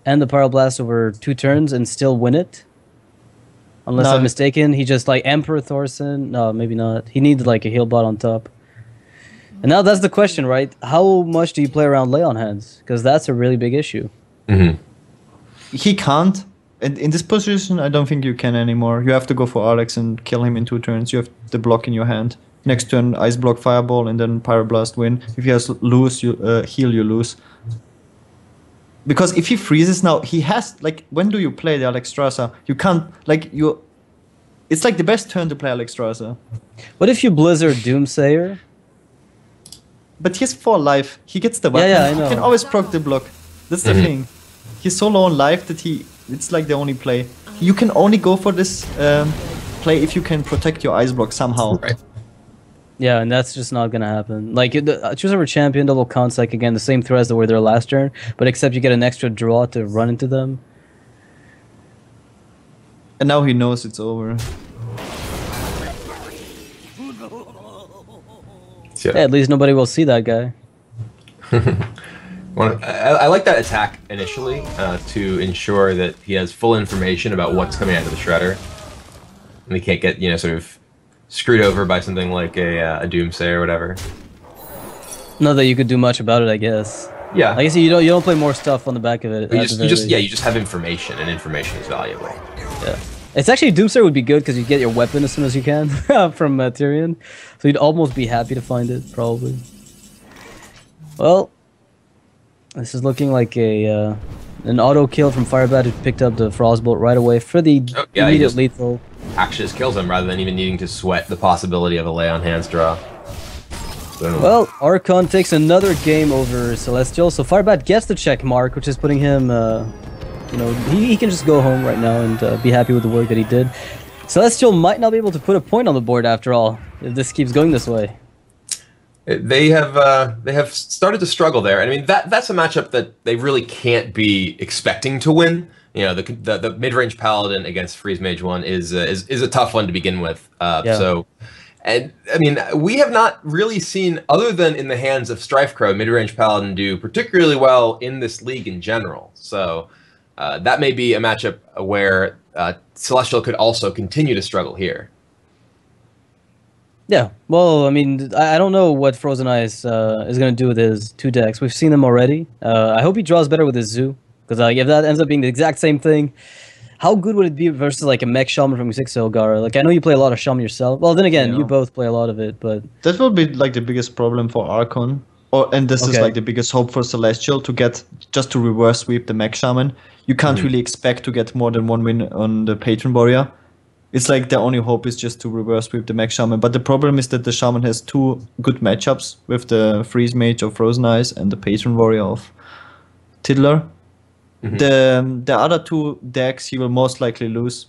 and the Pyroblast over 2 turns and still win it. Unless No. I'm mistaken, he just like Emperor Thorson. No, maybe not. He needs like a heal bot on top. And now that's the question, right? How much do you play around lay on hands? Because that's a really big issue. He can't. And in this position, I don't think you can anymore. You have to go for Alex and kill him in 2 turns. You have the block in your hand. Next turn, Ice Block, Fireball, and then Pyroblast win. If he has lose, you heal, you lose. Because if he freezes now, he has like, when do you play the Alexstrasza? You can't like you. It's like the best turn to play Alexstrasza. What if you Blizzard Doomsayer? But he has 4 life. He gets the weapon. Yeah, I He know. can always proc the block. That's the thing. He's so low on life that it's like the only play. You can only go for this play if you can protect your Ice Block somehow. Right. Yeah, and that's just not gonna happen. Like choose over champion double Consec again, the same threats that were there last turn, but except you get an extra draw to run into them. And now he knows it's over. So, Yeah, at least nobody will see that guy. I like that attack initially to ensure that he has full information about what's coming out of the Shredder, and he can't get sort of screwed over by something like a Doomsayer or whatever. Not that you could do much about it, I guess. Yeah, I guess you don't play more stuff on the back of it. you at the very just least. have information, and information is valuable. Yeah. It's actually Doomsayer would be good because you get your weapon as soon as you can from Tyrion, so you'd almost be happy to find it probably. Well, this is looking like an auto kill from Firebat who picked up the Frostbolt right away for the He immediate just lethal. actually just kills him rather than even needing to sweat the possibility of a lay on hands draw. Boom. Well, Archon takes another game over Celestial, so Firebat gets the check mark, which is putting him you know, he can just go home right now and be happy with the work that he did. Celestial might not be able to put a point on the board after all, if this keeps going this way. They have started to struggle there. I mean, that's a matchup that they really can't be expecting to win. You know, the mid-range Paladin against Freeze Mage 1 is a tough one to begin with. So, and I mean, we have not really seen, other than in the hands of Strifecrow, mid-range Paladin do particularly well in this league in general. So that may be a matchup where Celestial could also continue to struggle here. Yeah, well, I mean, I don't know what Frozen Eyes is going to do with his 2 decks. We've seen them already. I hope he draws better with his Zoo, because if that ends up being the exact same thing, how good would it be versus like a Mech Shaman from 6 Ilgara? Like, I know you play a lot of Shaman yourself. Well, then again, you both play a lot of it, but... That will be like the biggest problem for Archon. And this is like the biggest hope for Celestial, to get, just to reverse sweep the Mech Shaman. You can't really expect to get more than 1 win on the Patron Warrior. It's like the only hope is just to reverse sweep the Mech Shaman. But the problem is that the Shaman has 2 good matchups with the Freeze Mage of Frozen Eyes and the Patron Warrior of Tiddler. The other 2 decks he will most likely lose.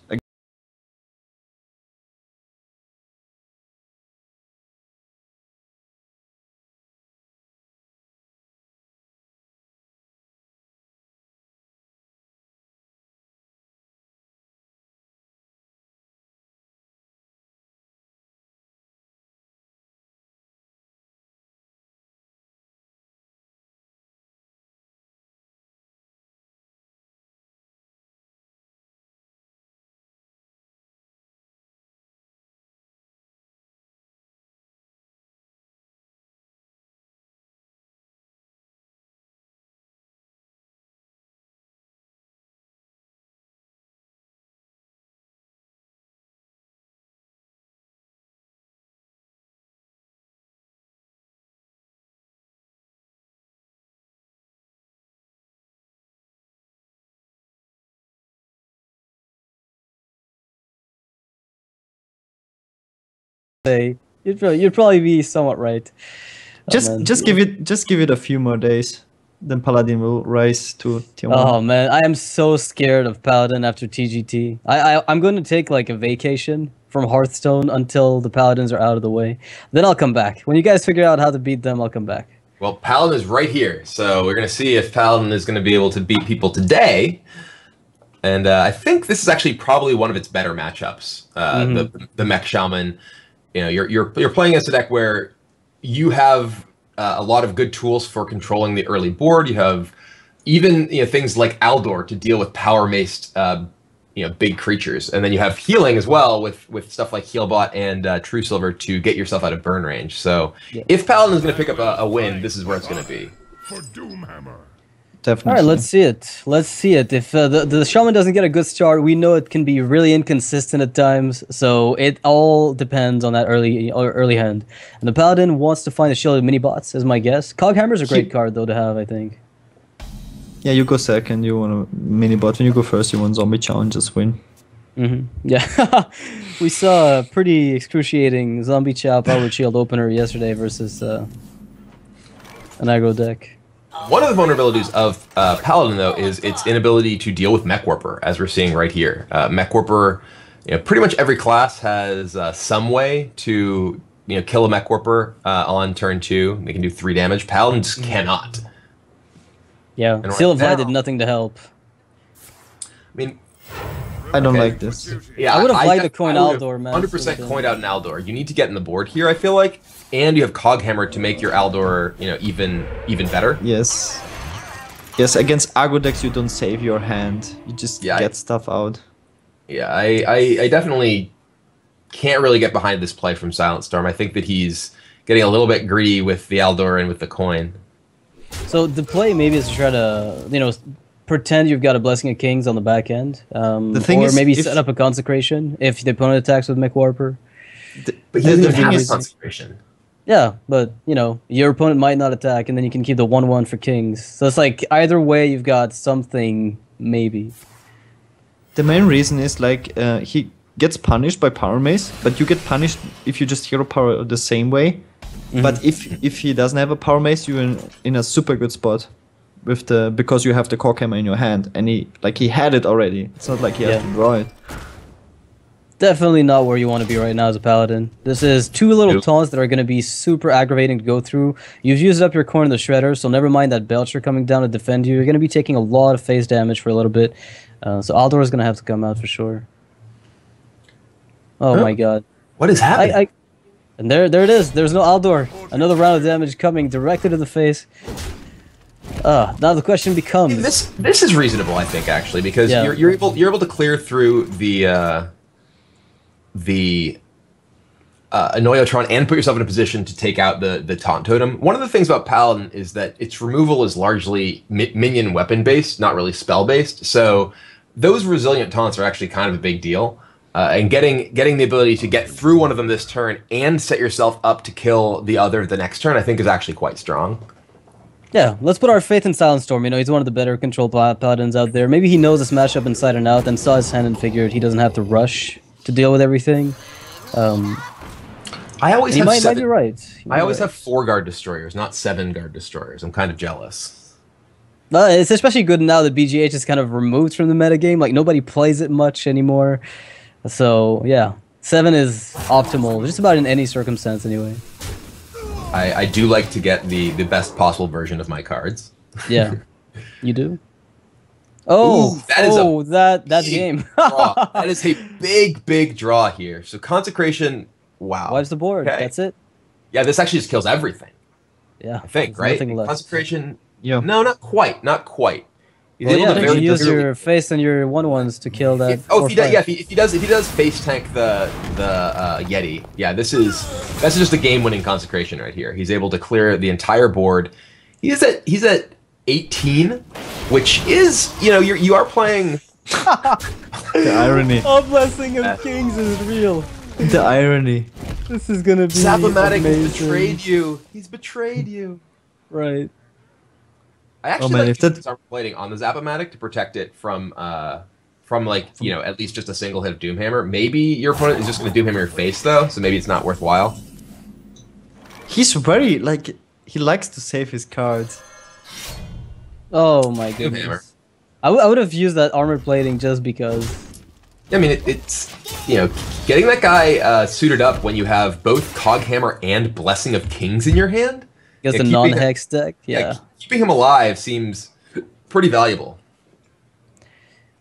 You'd probably be somewhat right. Just give it a few more days. Then Paladin will rise to tier 1. Oh man, I am so scared of Paladin after TGT. I'm going to take like a vacation from Hearthstone until the Paladins are out of the way. Then I'll come back. When you guys figure out how to beat them, I'll come back. Well, Paladin is right here, so we're going to see if Paladin is going to be able to beat people today. And I think this is actually probably one of its better matchups. The Mech Shaman, you know, you're playing against a deck where you have a lot of good tools for controlling the early board. You have even things like Aldor to deal with power-maced big creatures, and then you have healing as well with stuff like Healbot and True Silver to get yourself out of burn range. So if Paladin is going to pick up a win, this is where it's going to be. For Doomhammer. Definitely. All right, let's see it. Let's see it. If the Shaman doesn't get a good start, we know it can be really inconsistent at times. So it all depends on that early hand. And the Paladin wants to find a shielded mini bots, is my guess. Coghammer's a great card though to have, I think. Yeah, you go second. You want a mini bot. When you go first, you want zombie challenge, just win. Yeah, we saw a pretty excruciating zombie chow powered shield opener yesterday versus an aggro deck. One of the vulnerabilities of Paladin, though, is its inability to deal with Mech Warper, as we're seeing right here. Mech Warper, pretty much every class has some way to kill a Mech Warper on turn 2. They can do 3 damage. Paladin just cannot. Yeah, right Seal of Light now- did nothing to help. I mean, I don't like this. yeah, I would have liked to coin I would've Aldor, man. 100% coined out an Aldor. You need to get in the board here, I feel like, and you have Coghammer to make your Aldor, even better. Yes. Yes, against aggro decks, you don't save your hand. You just get stuff out. Yeah, I definitely can't really get behind this play from Silent Storm. I think that he's getting a little bit greedy with the Aldor and with the coin. So the play maybe is to try to, pretend you've got a Blessing of Kings on the back end. The thing or is, maybe if- set up a Consecration if the opponent attacks with Mech Warper. But he The doesn't thing have is- Consecration. Yeah, but, your opponent might not attack, and then you can keep the 1/1 for Kings. So it's like, either way, you've got something, maybe. The main reason is he gets punished by Power Mace, but you get punished if you just hero power the same way. But if he doesn't have a Power Mace, you're in a super good spot. with the because you have the core camera in your hand, and he had it already. It's not like he has to draw it. Definitely not where you want to be right now as a paladin. This is two little taunts that are going to be super aggravating to go through. You've used up your core in the shredder, so never mind that Belcher coming down to defend you. You're going to be taking a lot of face damage for a little bit. So Aldor is going to have to come out for sure. Oh my god. What is happening? And there it is. There's no Aldor. Another round of damage coming directly to the face. Now the question becomes... This is reasonable, I think, actually, because you're able to clear through the Annoyotron and put yourself in a position to take out the Taunt Totem. One of the things about Paladin is that its removal is largely minion weapon based, not really spell based. So those resilient taunts are actually kind of a big deal. And getting the ability to get through one of them this turn and set yourself up to kill the other the next turn, I think is actually quite strong. Yeah, let's put our faith in Silent Storm. You know, he's one of the better control paladins out there. Maybe he knows this matchup inside and out and saw his hand and figured he doesn't have to rush to deal with everything. I always have might be right. I always have 4 guard destroyers, not 7 guard destroyers. I'm kind of jealous. It's especially good now that BGH is kind of removed from the metagame. Like, nobody plays it much anymore. So, yeah. 7 is optimal, just about in any circumstance anyway. I do like to get the best possible version of my cards. Yeah. You do? Oh, ooh, that's the game. Draw. That is a big draw here. So Consecration, wow. Wipes the board. Okay. That's it. Yeah, this actually just kills everything. Yeah. I think, right? Consecration. Yeah. No, not quite. Not quite. Well, yeah, you use your face and your 1/1s to kill that. If he does face tank the Yeti, yeah, that's just a game-winning Consecration right here. He's able to clear the entire board. He's at 18, which is, you know, you are playing. The irony. Oh, Blessing of Kings is real. The irony. This is gonna be Sabomatic amazing. has betrayed you. He's betrayed you. Right. I actually like to start plating on the Zapomatic to protect it from like, you know, at least just a single hit of Doomhammer. Maybe your opponent is just going to Doomhammer your face though, so maybe it's not worthwhile. He's very like he likes to save his cards. Oh my goodness. I would have used that armor plating just because. I mean, it's you know, getting that guy suited up when you have both Coghammer and Blessing of Kings in your hand. Because the non-hex deck, yeah. Keeping him alive seems pretty valuable.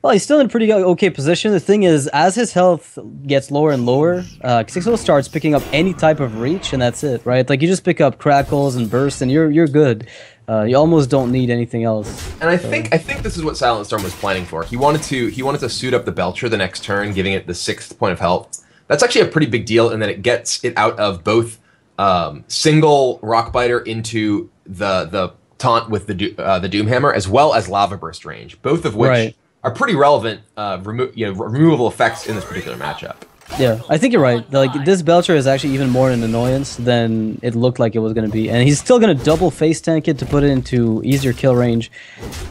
Well, he's still in a pretty okay position. The thing is, as his health gets lower and lower, Xixo starts picking up any type of reach, and that's it, right? Like, you just pick up crackles and bursts, and you're good. You almost don't need anything else. And I think this is what Silent Storm was planning for. He wanted to suit up the Belcher the next turn, giving it the 6th point of health. That's actually a pretty big deal, in that it gets it out of both single Rockbiter into the taunt with the Doomhammer, as well as Lava Burst range, both of which are pretty relevant removable effects in this particular matchup. Yeah, I think you're right. Like, this Belcher is actually even more an annoyance than it looked like it was going to be. And he's still going to double face tank it to put it into easier kill range,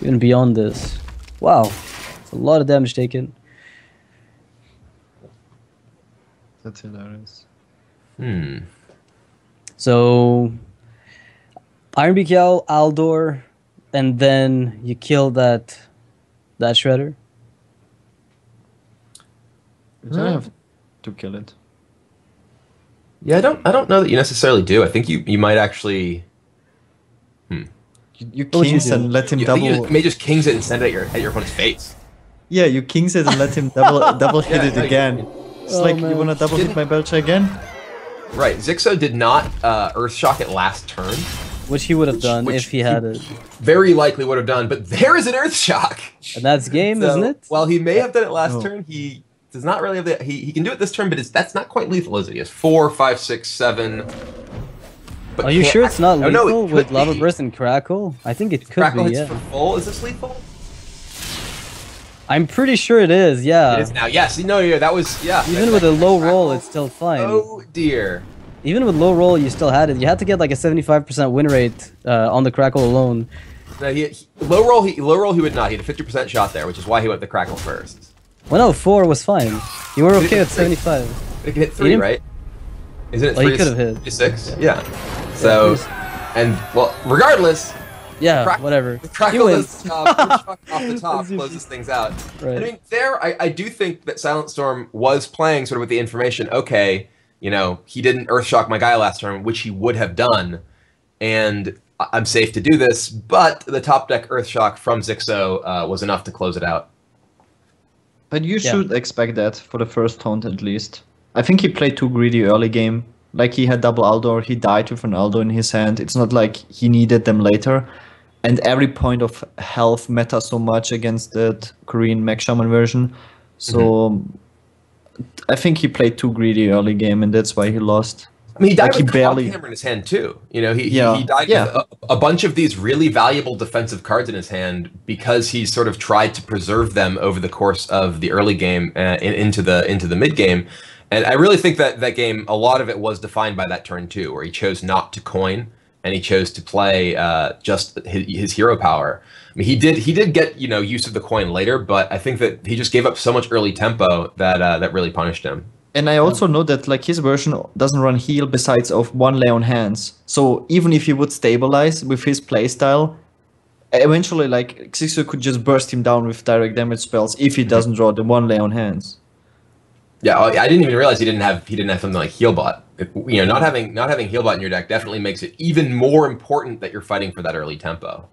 even beyond this. Wow, it's a lot of damage taken. That's hilarious. So, Iron Beak Aldor, and then you kill that Shredder. You don't have to kill it. Yeah, I don't know that you necessarily do. I think you might actually. You kings and let him double. You may just kings it and send it at your opponent's face. Yeah, you kings it and let him double hit it again. It's like, you wanna double hit my Belcher again? Right, Xixo did not Earthshock it last turn. Which he would have done if he had it. Very likely would have done, but there is an Earthshock! And that's game, isn't it? While he may have done it last turn, he does not really have the... He can do it this turn, but that's not quite lethal, is it? He has 4, 5, 6, 7... Are you sure it's not lethal with Lava Burst and Crackle? I think it could be, yeah. For full? Is this lethal? I'm pretty sure it is, yeah. It is now, yes. No, yeah, that was, yeah. Even with a low roll, it's still fine. Oh, dear. Even with low roll, you still had it. You had to get like a 75% win rate on the Crackle alone. No, low roll, he would not. He had a 50% shot there, which is why he went the Crackle first. 104 was fine. You were okay at 75. It can hit 3, right? Isn't it 3 he could have hit. 6? Yeah. So, and, well, regardless, Yeah, whatever. Crackle is off the top, closes things out. Right. I mean, I do think that Silent Storm was playing sort of with the information, okay, you know, he didn't Earthshock my guy last turn, which he would have done, and I'm safe to do this, but the top deck Earthshock from Zixo was enough to close it out. But you should expect that for the first taunt at least. I think he played too greedy early game. Like he had double Aldor, he died with an Aldor in his hand. It's not like he needed them later. And every point of health matters so much against that Korean Mech Shaman version. So I think he played too greedy early game, and that's why he lost. I mean, he died like with barely Hammer in his hand too. You know, he died with a bunch of these really valuable defensive cards in his hand because he sort of tried to preserve them over the course of the early game into the mid game. And I really think that that game, a lot of it was defined by that turn two, where he chose not to coin and he chose to play just his hero power. I mean, he did get use of the coin later, but I think that he just gave up so much early tempo that that really punished him. And I also know that like his version doesn't run heal besides of one lay on hands. So even if he would stabilize with his playstyle, eventually like Xixo could just burst him down with direct damage spells if he doesn't draw the one lay on hands. Yeah, I didn't even realize he didn't have something like Healbot. Not having Healbot in your deck definitely makes it even more important that you're fighting for that early tempo.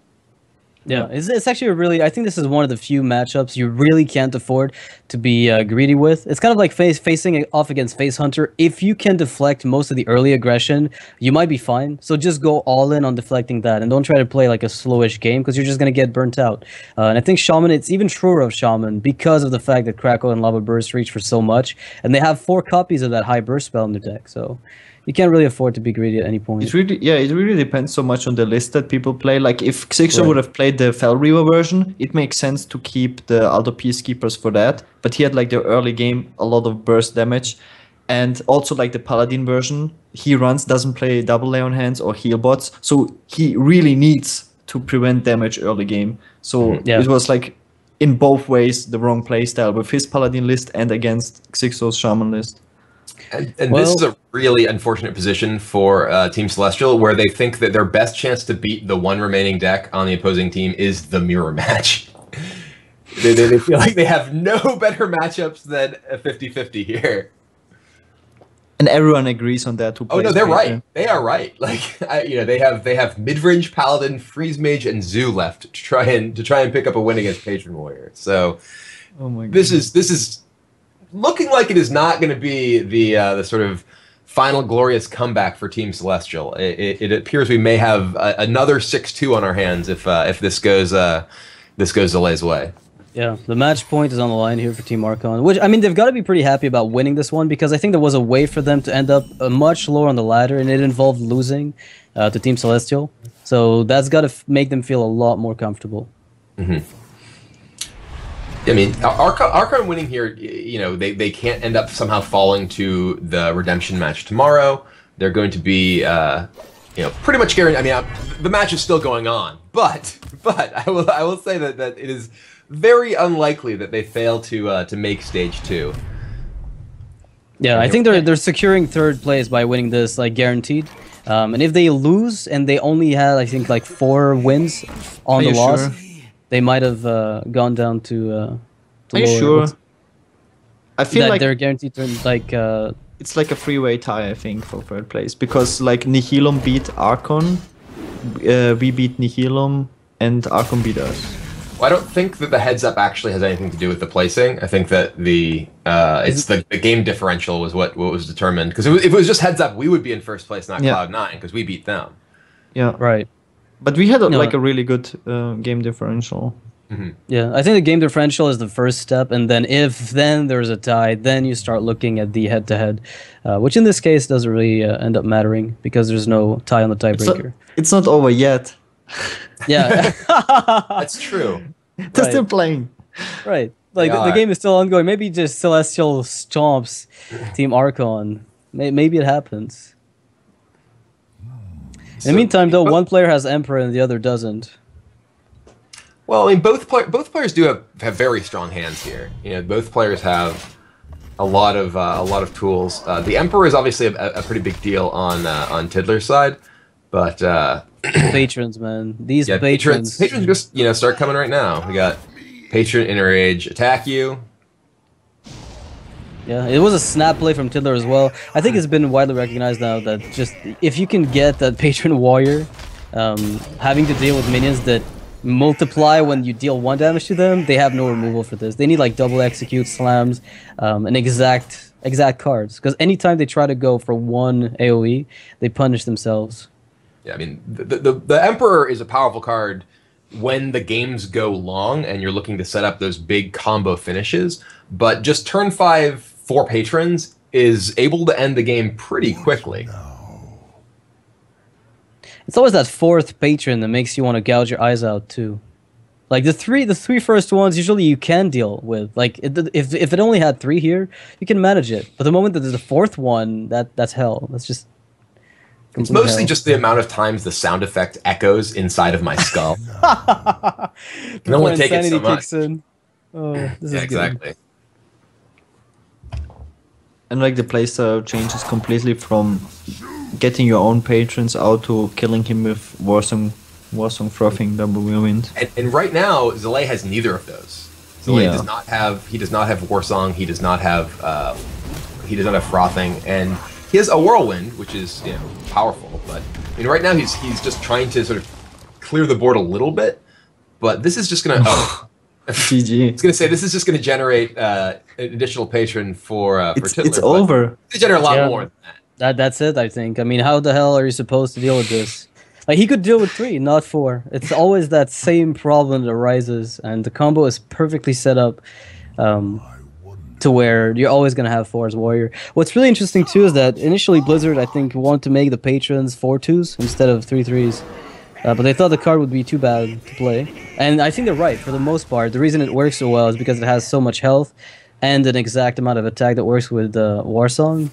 Yeah, it's actually I think this is one of the few matchups you really can't afford to be greedy with. It's kind of like facing off against Face Hunter. If you can deflect most of the early aggression, you might be fine. So just go all in on deflecting that, and don't try to play like a slowish game because you're just going to get burnt out. And I think Shaman, it's even truer of Shaman because of the fact that Crackle and Lava Burst reach for so much, and they have 4 copies of that high burst spell in their deck, so you can't really afford to be greedy at any point. It really depends so much on the list that people play. Like if Xixo would have played the Fel Reaver version, it makes sense to keep the Aldo Peacekeepers for that. But he had like the early game, a lot of burst damage. And also like the Paladin version, he doesn't play double lay on hands or heal bots. So he really needs to prevent damage early game. So it was like in both ways the wrong playstyle with his Paladin list and against Xixo's Shaman list. And this is a really unfortunate position for Team Celestial, where they think that their best chance to beat the one remaining deck on the opposing team is the mirror match. they feel like they have no better matchups than a 50-50 here. And everyone agrees on that. Oh no, they're right. They are right. Like they have mid-range Paladin, Freeze Mage, and Zoo left to try and pick up a win against Patron Warrior. So this is looking like it is not going to be the sort of final glorious comeback for Team Celestial. It appears we may have another 6-2 on our hands if this goes Delay's way. Yeah, the match point is on the line here for Team Archon, which, I mean, they've got to be pretty happy about winning this one because I think there was a way for them to end up much lower on the ladder, and it involved losing to Team Celestial. So that's got to make them feel a lot more comfortable. I mean, Archon winning here, they can't end up somehow falling to the redemption match tomorrow. They're going to be, pretty much guaranteed. I mean, the match is still going on, but I will say that it is very unlikely that they fail to make stage 2. Yeah, I think they're securing third place by winning this, like, guaranteed. And if they lose and they only had, I think, like 4 wins on the loss, they might have gone down to. Are you sure? I feel like they're guaranteed to it's like a freeway tie, I think, for third place because like Nihilum beat Archon, we beat Nihilum, and Archon beat us. Well, I don't think that the heads up actually has anything to do with the placing. I think that the game differential was what was determined because if it was just heads up, we would be in first place, not Cloud9, because we beat them. Yeah, right. But we had like a really good game differential. Yeah, I think the game differential is the first step, and then if there's a tie, then you start looking at the head-to-head, which in this case doesn't really end up mattering because there's no tie on the tiebreaker. It's not over yet. Yeah, that's true. They're still playing. Right, like the game is still ongoing. Maybe just Celestial stomps Team Archon. Maybe it happens. In the meantime, though, one player has Emperor and the other doesn't. Well, I mean, both players do have very strong hands here. Both players have a lot of tools. The Emperor is obviously a pretty big deal on Tiddler's side, But patrons, man, these yeah, patrons just start coming right now. We got patron Enrage attack you. Yeah, it was a snap play from Tiddler as well. I think it's been widely recognized now that just if you can get that patron warrior, having to deal with minions that multiply when you deal 1 damage to them, they have no removal for this. They need like double execute slams, and exact cards, because anytime they try to go for 1 AoE, they punish themselves. Yeah, I mean the Emperor is a powerful card when the games go long and you're looking to set up those big combo finishes, but just turn 5 4 patrons is able to end the game pretty quickly. It's always that 4th patron that makes you want to gouge your eyes out too. Like the three first ones usually you can deal with. Like if it only had 3 here, you can manage it. But the moment that there's a 4th one, that's hell. That's just it's mostly just the amount of times the sound effect echoes inside of my skull. Can only take it so much. Oh, this is exactly. And like the playstyle changes completely from getting your own patrons out to killing him with Warsong frothing double wind. And right now, Zalay has neither of those. Zalay does not have Warsong. He does not have frothing, and he has a whirlwind, which is powerful. But I mean, right now he's just trying to sort of clear the board a little bit. But this is just gonna GG. It's gonna say this is just gonna generate an additional patron for Tiddler. It's over. It's gonna generate a lot more than that. That's it, I think. I mean, how the hell are you supposed to deal with this? Like, he could deal with 3, not 4. It's always that same problem that arises, and the combo is perfectly set up to where you're always going to have 4 as warrior. What's really interesting, too, is that initially Blizzard, I think, wanted to make the patrons 4/2s instead of 3/3s. But they thought the card would be too bad to play. And I think they're right, for the most part. The reason it works so well is because it has so much health and an exact amount of attack that works with Warsong.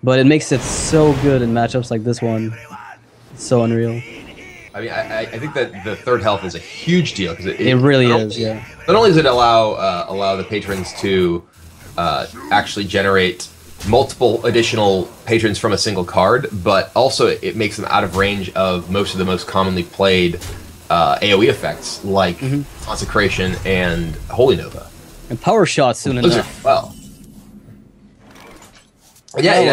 But it makes it so good in matchups like this one. It's so unreal. I mean, I think that the 3rd health is a huge deal because it really is. Yeah. Not only does it allow the patrons to actually generate multiple additional patrons from a single card, but also it makes them out of range of most of the most commonly played AoE effects like Consecration and Holy Nova. And Power Shot soon enough. Well. Yeah, it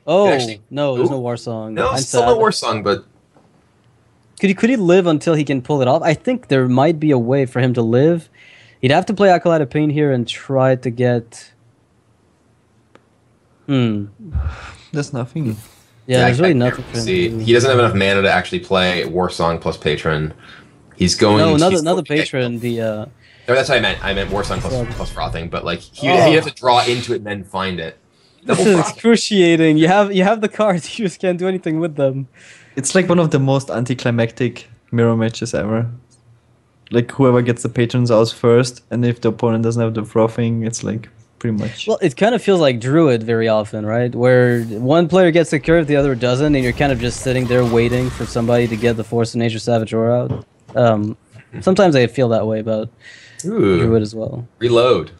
actually, no, there's no Warsong. No, still no Warsong, but could he live until he can pull it off? I think there might be a way for him to live. He'd have to play Acolyte of Pain here and try to get. There's nothing. Yeah, there's really nothing for him. See, he doesn't have enough mana to actually play Warsong plus Patron. He's going. No, another Patron. No, that's what I meant. I meant Warsong plus Frothing, but like he'd have to draw into it and then find it. This is excruciating. You have the cards, you just can't do anything with them. It's like one of the most anticlimactic mirror matches ever. Like whoever gets the patrons out first, and if the opponent doesn't have the frothing, it's like pretty much. Well, it kind of feels like Druid very often, right? Where one player gets the curve, the other doesn't, and you're kind of just sitting there waiting for somebody to get the Force of Nature Savage Aura out. Sometimes I feel that way about Druid as well. Reload.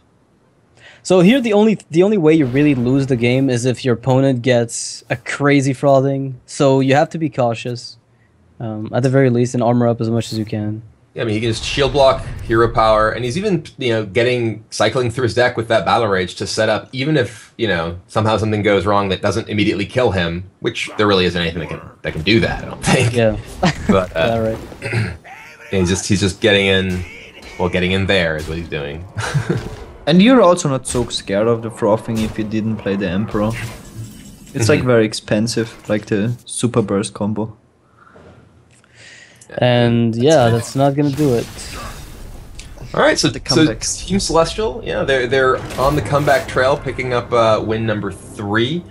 So here, the only way you really lose the game is if your opponent gets a crazy frothing. So you have to be cautious, at the very least, and armor up as much as you can. Yeah, I mean, he can just shield block, hero power, and he's even cycling through his deck with that battle rage to set up. Even if somehow something goes wrong that doesn't immediately kill him, which there really isn't anything that can do that. I don't think. Yeah. But yeah, right. he's just getting in. Well, getting in there is what he's doing. And you're also not so scared of the frothing if you didn't play the Emperor. It's like very expensive, like the Super Burst combo. And yeah, that's not gonna do it. All right, so Team Celestial, yeah, they're on the comeback trail, picking up win number 3.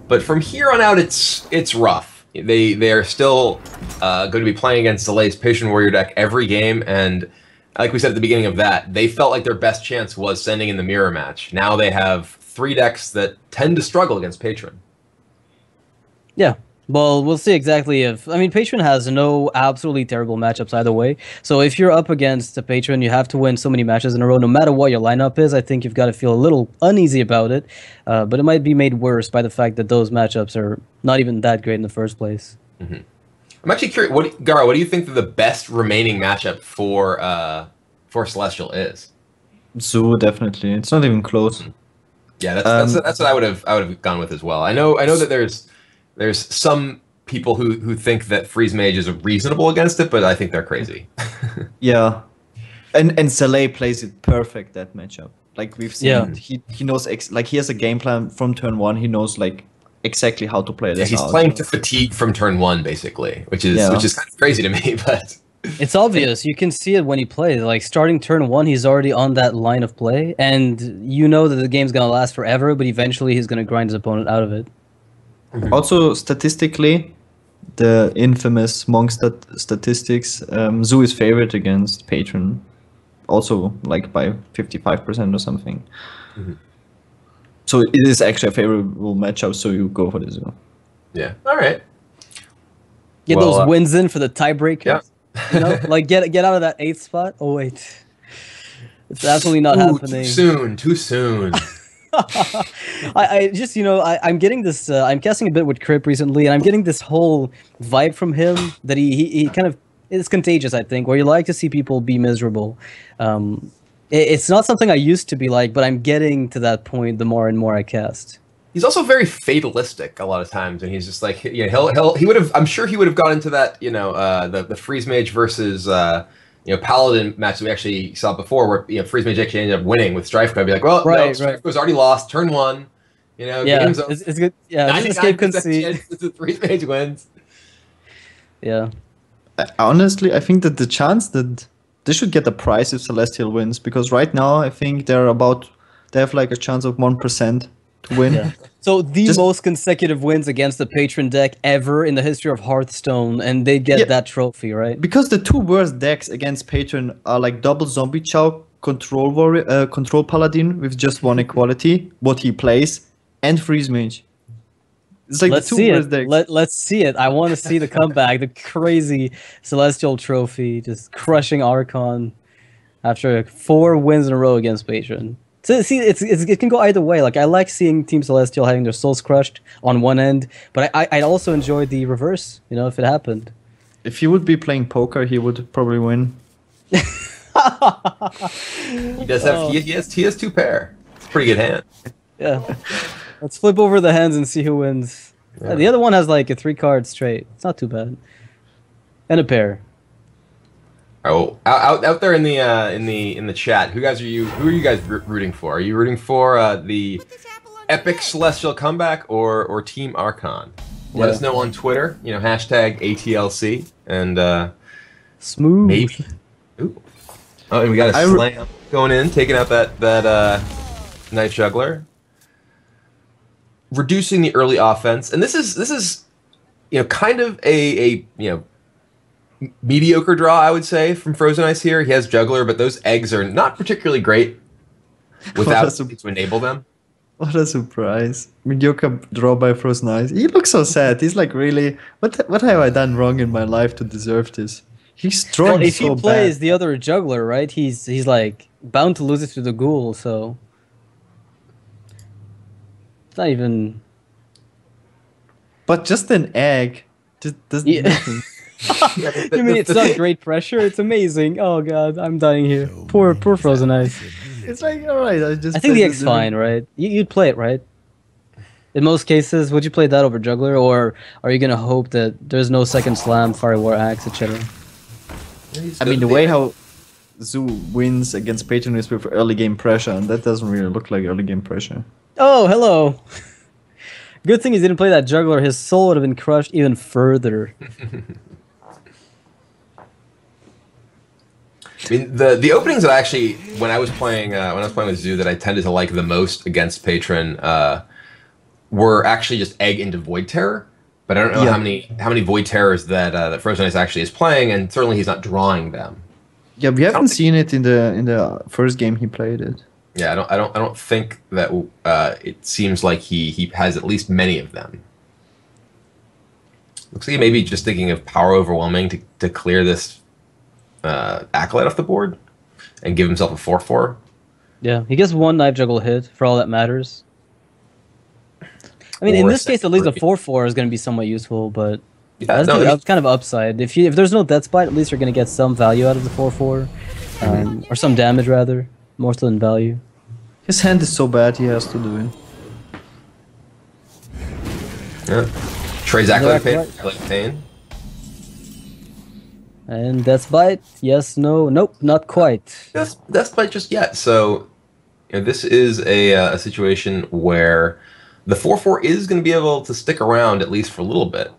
But from here on out, it's rough. They are still going to be playing against Zalay's Patient Warrior deck every game, and like we said at the beginning of that, they felt like their best chance was sending in the mirror match. Now they have 3 decks that tend to struggle against Patron. Yeah. Well, we'll see exactly if... I mean, Patron has no absolutely terrible matchups either way. So if you're up against a Patron, you have to win so many matches in a row. No matter what your lineup is, I think you've got to feel a little uneasy about it. But it might be made worse by the fact that those matchups are not even that great in the first place. I'm actually curious. Gara, what do you think that the best remaining matchup for Celestial is? Zoo, definitely. It's not even close. Yeah, that's what I would have gone with as well. I know that there's some people who think that Freeze Mage is reasonable against it, but I think they're crazy. Yeah, and Saleh plays it perfect, that matchup. Like we've seen, he knows like he has a game plan from turn 1. He knows like exactly how to play this. He's playing to fatigue from turn 1 basically, which is kind of crazy to me, but. It's obvious. You can see it when he plays. Like starting turn 1, he's already on that line of play, and you know that the game's gonna last forever. But eventually, he's gonna grind his opponent out of it. Also, statistically, the infamous Monk statistics, Zoo is favored against Patron, also like by 55% or something. So it is actually a favorable matchup. So you go for the Zoo. Yeah. All right. Get those wins in for the tiebreaker. Yeah. You know, like get out of that 8th spot. Oh wait, it's absolutely not happening. Too soon. I just I'm getting this. I'm casting a bit with Crip recently, and I'm getting this whole vibe from him that he kind of is contagious. I think where you like to see people be miserable. It's not something I used to be like, but I'm getting to that point the more and more I cast. He's also very fatalistic a lot of times, and he's just like, he would have. I'm sure he would have gone into that, the Freeze Mage versus Paladin match that we actually saw before, where Freeze Mage actually ended up winning with Strife. I'd be like, well, no, Strife was already lost, turn 1. Game's over. It's good. Yeah, escape concede. The Freeze Mage wins. Yeah. Honestly, I think that the chance that they should get a prize if Celestial wins, because right now I think they have like a chance of 1%. To win. Yeah. So most consecutive wins against the patron deck ever in the history of Hearthstone, and they get that trophy, right? Because the 2 worst decks against patron are like double Zombie Chow, Control Warrior, Control Paladin with just 1 equality, what he plays, and Freeze Mage. It's like the 2 worst decks. Let's see it. I want to see the comeback, the crazy Celestial trophy, just crushing Archon after 4 wins in a row against patron. So see, it can go either way. Like I like seeing Team Celestial having their souls crushed on one end, but I'd also enjoy the reverse. If it happened. If he would be playing poker, he would probably win. He does have. He has 2 pair. It's a pretty good hand. Yeah. Let's flip over the hands and see who wins. Yeah. The other one has like a 3-card straight. It's not too bad. And a pair. Oh, out there in the chat, who are you guys rooting for? Are you rooting for the epic Celestial comeback or Team Archon? Let us know on Twitter. Hashtag ATLC and smooth. Maybe. Ooh. Oh, and we got a slam going in, taking out that Night Juggler, reducing the early offense, and this is kind of a mediocre draw, I would say, from Frozen Ice here. He has Juggler, but those eggs are not particularly great without to enable them. What a surprise. Mediocre draw by Frozen Ice. He looks so sad. He's like, really? What have I done wrong in my life to deserve this? He's strong. If he plays the other Juggler, right, he's like bound to lose it to the Ghoul, so it's not even... But just an egg just doesn't nothing. You mean it's not great pressure? It's amazing. Oh god, I'm dying here. Poor Frozen Ice. It's like, alright, I think the Egg's fine, right? You'd play it, right? In most cases, would you play that over Juggler, or are you gonna hope that there's no second slam, Fiery War Axe, etc.? I mean, the way how Zoo wins against Patron is with early game pressure, and that doesn't really look like early game pressure. Oh, hello! Good thing he didn't play that Juggler. His soul would have been crushed even further. I mean, the openings that actually, when I was playing with Zoo, that I tended to like the most against Patron were actually just Egg into Void Terror. But I don't know how many Void Terrors that Frozen Ice actually is playing, and certainly he's not drawing them. Yeah, we haven't seen it in the first game he played it. Yeah, I don't think that it seems like he has at least many of them. Looks like he may be just thinking of Power Overwhelming to clear this Acolyte off the board and give himself a 4/4. Yeah, he gets 1 Knife Juggle hit for all that matters. I mean, in this case, at least a 4/4 is going to be somewhat useful, but Yeah, That's kind of upside. If there's no Death Bite, at least you're gonna get some value out of the 4/4, or some damage rather, more so than value. His hand is so bad, he has to do it. Yeah. Trey's Acolyte Pain. And Death Bite, yes, no, nope, not quite. Death Bite just yet. So, this is a situation where the 4/4 is going to be able to stick around at least for a little bit.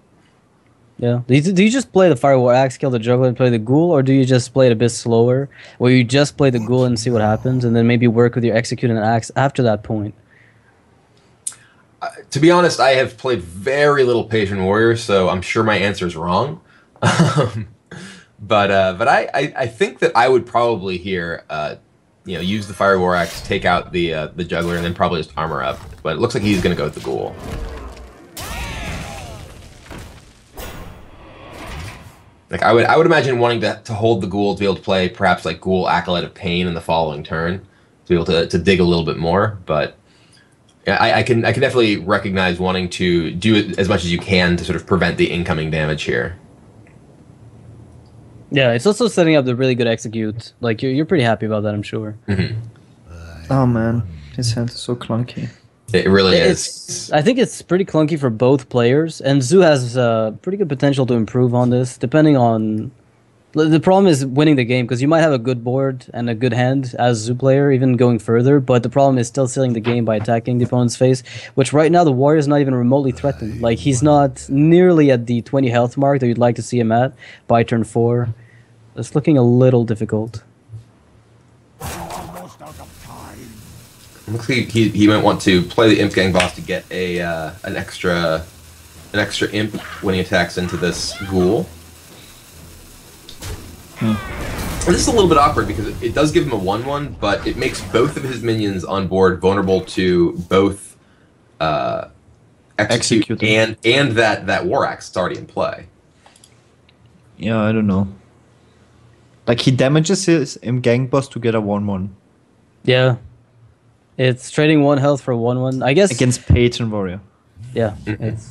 Yeah. Do you just play the Fire War Axe, kill the Juggler, and play the Ghoul, or do you just play it a bit slower, where you just play the Ghoul and see what happens, and then maybe work with your Execute and Axe after that point? To be honest, I have played very little Patron Warrior, so I'm sure my answer is wrong. But I think that I would probably here, use the Fire War Axe, take out the Juggler, and then probably just armor up. But it looks like he's going to go with the Ghoul. Like I would imagine wanting to hold the Ghoul to be able to play perhaps like Ghoul Acolyte of Pain in the following turn to be able to dig a little bit more. But yeah, I can definitely recognize wanting to do it as much as you can to sort of prevent the incoming damage here. Yeah, it's also setting up the really good Execute. Like you're pretty happy about that, I'm sure. Mm-hmm. Oh man, his hand is so clunky. It really is. I think it's pretty clunky for both players, and Zoo has pretty good potential to improve on this, depending on... The problem is winning the game, because you might have a good board and a good hand as Zoo player, even going further, but the problem is still sealing the game by attacking the opponent's face, which right now the Warrior is not even remotely threatened. Like, he's not nearly at the 20 health mark that you'd like to see him at by turn 4. It's looking a little difficult. Looks like he might want to play the Imp Gang boss to get an extra Imp when he attacks into this Ghoul. This is a little bit awkward because it does give him a 1/1, but it makes both of his minions on board vulnerable to both execute and that War Axe that's already in play. Yeah, I don't know. Like he damages his Imp Gang boss to get a 1/1. Yeah. It's trading 1 health for 1/1. I guess against Patron Warrior. Yeah. It's...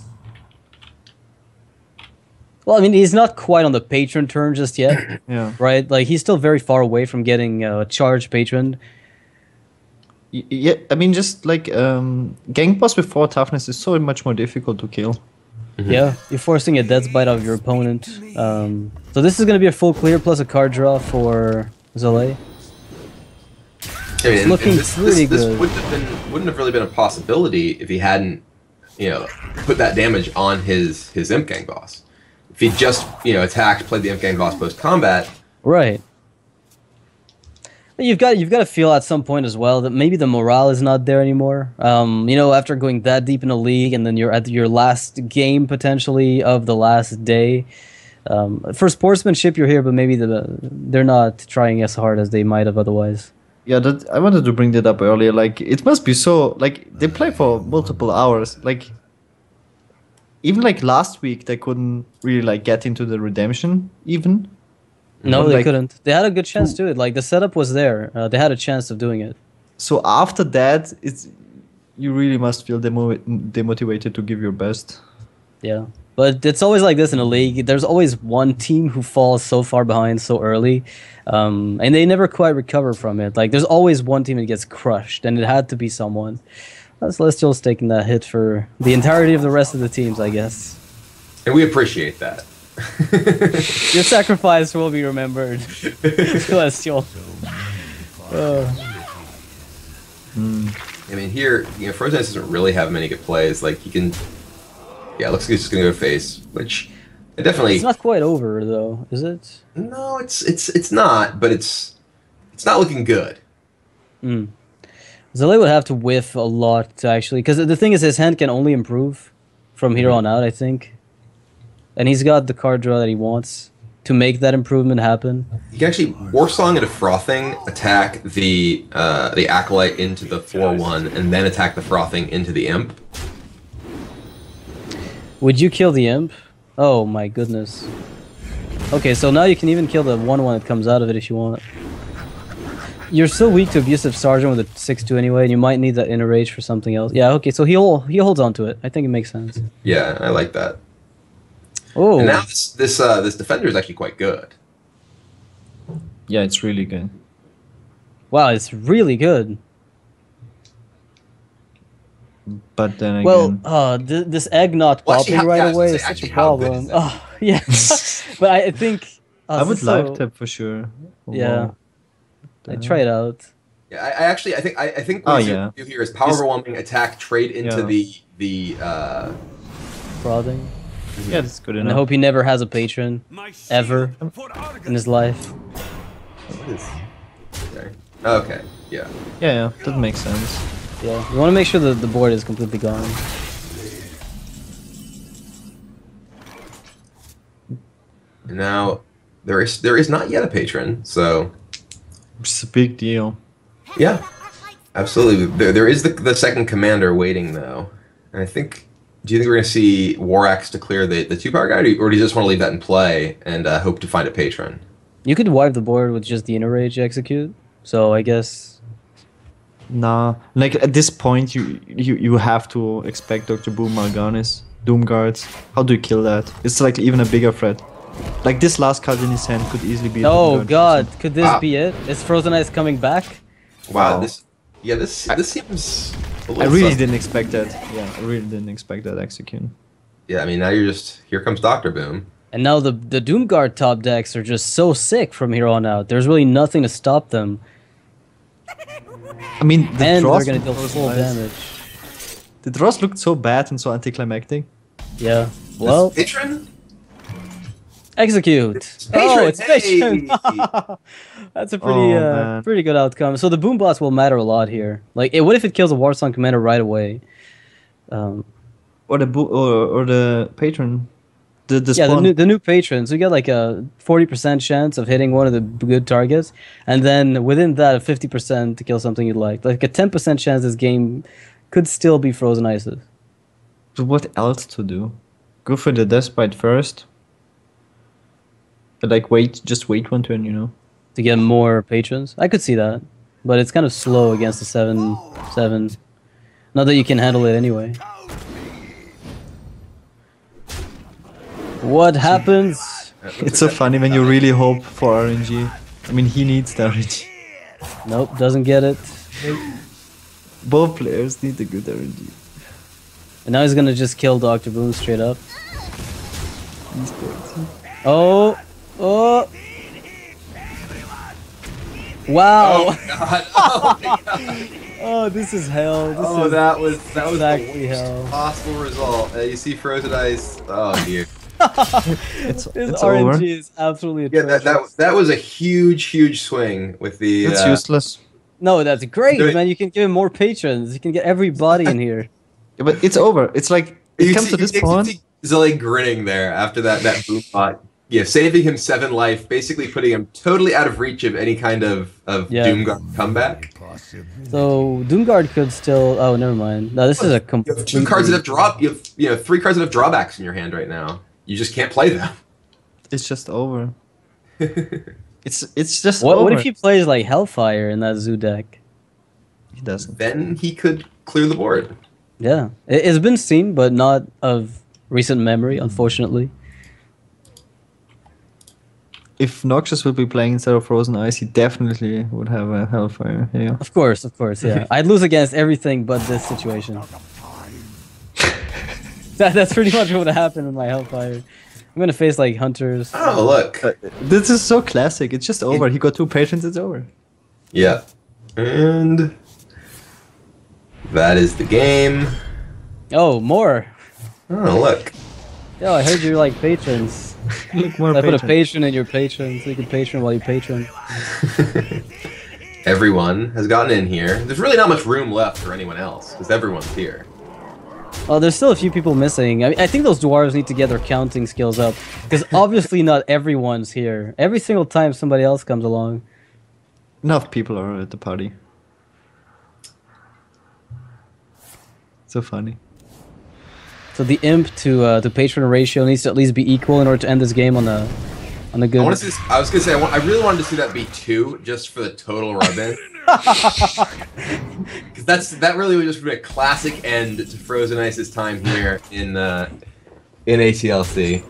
Well, I mean, he's not quite on the Patron turn just yet. Yeah. Right? Like he's still very far away from getting charged Patron. Yeah, I mean, just like Gang boss with 4 toughness is so much more difficult to kill. Mm-hmm. Yeah, you're forcing a Death Bite of your opponent. So this is going to be a full clear plus a card draw for Zole. I mean, it's looking pretty good. This wouldn't have really been a possibility if he hadn't, put that damage on his Imp Gang boss. If he just, attacked, played the Imp Gang boss post combat. Right. You've got to feel at some point as well that maybe the morale is not there anymore. After going that deep in a league and then you're at your last game potentially of the last day. For sportsmanship, you're here, but maybe they're not trying as hard as they might have otherwise. Yeah, I wanted to bring that up earlier. Like, it must be so... Like, they play for multiple hours. Like, even like last week, they couldn't really like get into the redemption, even. No, they couldn't. They had a good chance to do it. Like, the setup was there. They had a chance of doing it. So after that, you really must feel demotivated to give your best. Yeah. But it's always like this in a league. There's always one team who falls so far behind so early, and they never quite recover from it. Like, there's always one team that gets crushed, and it had to be someone. Celestial's taking that hit for the entirety of the rest of the teams, I guess. And we appreciate that. Your sacrifice will be remembered, Celestial. I mean, here, Frozen Ice doesn't really have many good plays. Like, he can... Yeah, it looks like he's just gonna go face, which it definitely... It's not quite over, though, is it? No, it's not, but it's not looking good. Zele would have to whiff a lot, actually, because the thing is, his hand can only improve from here on out, I think. And he's got the card draw that he wants to make that improvement happen. You can actually Warsong into Frothing, attack the Acolyte into the 4/1, and then attack the Frothing into the Imp. Would you kill the Imp? Oh my goodness. Okay, so now you can even kill the 1/1 that comes out of it if you want. You're so weak to Abusive Sergeant with a 6/2 anyway, and you might need that Inner Rage for something else. Yeah, okay, so he holds on to it. I think it makes sense. Yeah, I like that. Oh. And now this defender is actually quite good. Yeah, it's really good. Wow, it's really good. But then again, Well, this egg not Well, actually, popping right yeah, I was away gonna is say, such a actually, how good problem. is that? Oh, yeah. But I think I would this is so- live tap for sure. Yeah. Wow. I try it out. Yeah, I actually I think Oh, what you yeah. do here is power overwhelming attack, trade into Yeah. the Frauding. Yeah, that's good And I enough. hope he never has a patron ever in his life. Okay, yeah. Yeah, that makes sense. Yeah, you want to make sure that the board is completely gone. And now there is not yet a patron, so It's a big deal. yeah, absolutely. There is the second commander waiting though, and I think. Do you think we're going to see War Axe to clear the 2-power guy, or do you just want to leave that in play and hope to find a patron? You could wipe the board with just the inner rage execute. So I guess Nah, like at this point, you have to expect Dr. Boom Mal'Ganis, Doom Guards. How do you kill that? It's like even a bigger threat. Like this last card in his hand could easily be. a Doom oh Guard. god, could this Wow. be it? Is Frozen Ice coming back? Wow, Wow. this seems. A I little really sus- didn't expect that. Yeah, I really didn't expect that execute. Yeah, I mean now you're just here comes Doctor Boom. And now the Doomguard top decks are just so sick from here on out. There's really nothing to stop them. I mean, the And they're draws gonna deal looked full nice. damage. The draws looked so bad and so anticlimactic. Yeah. Well, Patron. execute. Patron, Oh, it's patron. hey! That's a pretty Oh, man. pretty good outcome. So the boom bots will matter a lot here. Like, what if it kills a Warsong commander right away? Or the patron. The Yeah, spawn. the new patrons. You get like a 40% chance of hitting one of the good targets, and then within that, a 50% to kill something you'd like. Like a 10% chance this game could still be Frozen Ices. So what else to do? Go for the Death Bite first. But like just wait one turn, you know. To get more patrons. I could see that, but it's kind of slow against the 7/7. Not that you can handle it anyway. What happens? It's so funny when you really hope for RNG. I mean, he needs the RNG. Nope, doesn't get it. Both players need the good RNG. And now he's gonna just kill Dr. Boom straight up. Oh! Oh! Wow! God. Oh my God. Oh, this is hell. This Oh, is that was exactly the worst hell. possible result. You see Frozen Ice. Oh dear. It's This over. RNG is absolutely Yeah, atrocious. that was a huge swing with the. That's useless. No, that's great, Do it. man. You can give him more patrons. You can get everybody in here. Yeah, but it's over. It's like it comes to this point. Zilly grinning there after that boom bot. Yeah, saving him 7 life, basically putting him totally out of reach of any kind of Yeah. Doomguard comeback. So Doomguard could still. Oh, never mind. No, this is a You complete. have 2 cards that have drop. You have 3 cards that have drawbacks in your hand right now. You just can't play them. It's just over. It's just What over. if he plays like Hellfire in that Zoo deck? He doesn't. Then he could clear the board. Yeah, it's been seen, but not of recent memory, unfortunately. If Noxious would be playing instead of Frozen Ice, he definitely would have a Hellfire. Yeah. Of course, yeah. I'd lose against everything but this situation. That's pretty much what would happen in my Hellfire. I'm gonna face like Hunters. Oh, look. This is so classic. It's just over. He got 2 patrons. It's over. Yeah. And that is the game. Oh, more. Oh, look. Yo, I heard you like patrons. Look more I put a patrons. patron in your patron, so you can patron while you patron. Everyone has gotten in here. There's really not much room left for anyone else, because everyone's here. Oh, there's still a few people missing. I think those dwarves need to get their counting skills up, because obviously not everyone's here. Every single time somebody else comes along. Enough people are at the party. So funny. So the imp to patron ratio needs to at least be equal in order to end this game on a good. I want to see this, I was gonna say I really wanted to see that be 2 just for the total rub-in. Because that really would just be a classic end to Frozen Ice's time here in ATLC.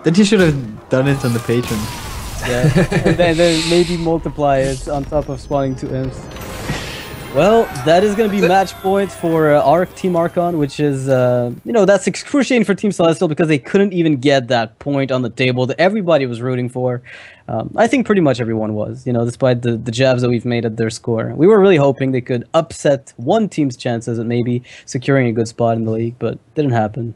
Then he should have done it on the Patreon. Yeah, and then maybe multiply it on top of spawning 2 imps. Well, that is going to be match point for our Team Archon, which is, you know, that's excruciating for Team Celestial because they couldn't even get that point on the table that everybody was rooting for. I think pretty much everyone was, you know, despite the jabs that we've made at their score. We were really hoping they could upset one team's chances at maybe securing a good spot in the league, but didn't happen.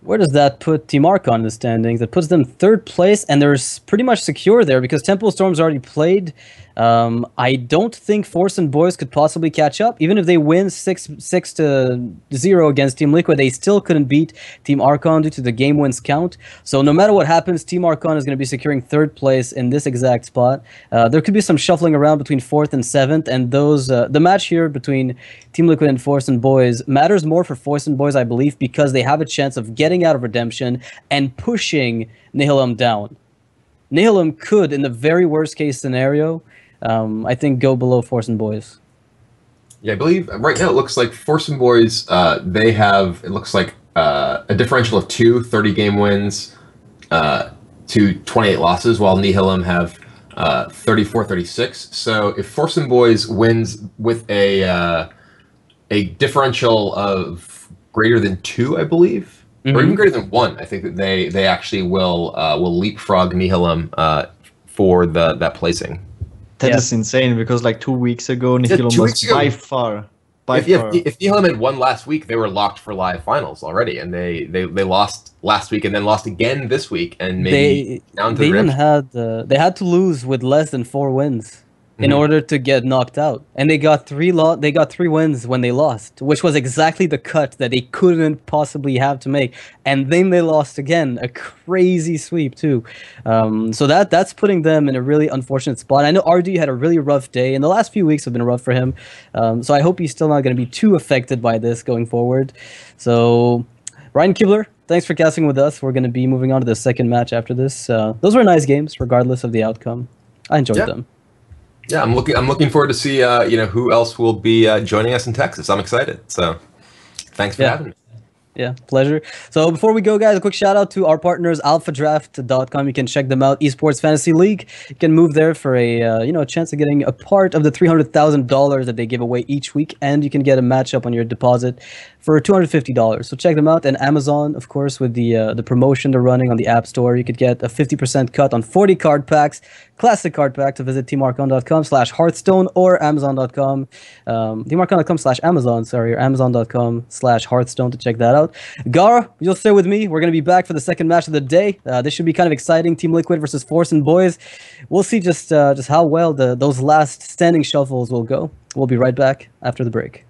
Where does that put Team Archon in the standings? That puts them 3rd place, and they're pretty much secure there because Temple Storm's already played. I don't think Force and Boys could possibly catch up. Even if they win 6-0 against Team Liquid, they still couldn't beat Team Archon due to the game wins count. So no matter what happens, Team Archon is going to be securing 3rd place in this exact spot. There could be some shuffling around between 4th and 7th, and those the match here between Team Liquid and Force and Boys matters more for Force and Boys, I believe, because they have a chance of getting out of Redemption and pushing Nihilum down. Nihilum could, in the very worst case scenario, I think go below Force and Boys. Yeah, I believe right now it looks like Force and Boys, they have, it looks like a differential of 2 30-game wins to 28 losses, while Nihilum have 34-36. So if Force and Boys wins with a differential of greater than 2, I believe, or even greater than 1, I think that they actually will leapfrog Nihilum for that placing. That is insane because like 2 weeks ago, Nihilum was by far. If Nihilum had won last week, they were locked for live finals already, and they lost last week and then lost again this week, and maybe down to they even had they had to lose with less than 4 wins in order to get knocked out, and they got 3 wins when they lost, which was exactly the cut that they couldn't possibly have to make, and then they lost again, a crazy sweep too. So that's putting them in a really unfortunate spot. I know RD had a really rough day, and the last few weeks have been rough for him, so I hope he's still not going to be too affected by this going forward. So Ryan Kibler, thanks for casting with us. We're going to be moving on to the second match after this. Those were nice games regardless of the outcome. I enjoyed them. Yeah, I'm looking forward to see you know, who else will be joining us in Texas. I'm excited. So thanks for having me. Yeah, pleasure. So before we go, guys, a quick shout out to our partners, alphadraft.com. You can check them out. Esports Fantasy League. You can move there for a a chance of getting a part of the $300,000 that they give away each week, and you can get a matchup on your deposit for $250. So check them out. And Amazon, of course, with the promotion they're running on the App Store, you could get a 50% cut on 40 card packs, classic card pack, to visit teamarchon.com/Hearthstone or Amazon.com, teamarchon.com/Amazon, sorry, or Amazon.com/Hearthstone to check that out. Gara, you'll stay with me. We're going to be back for the second match of the day. This should be kind of exciting. Team Liquid versus Force and Boys. We'll see just how well those last standing shuffles will go. We'll be right back after the break.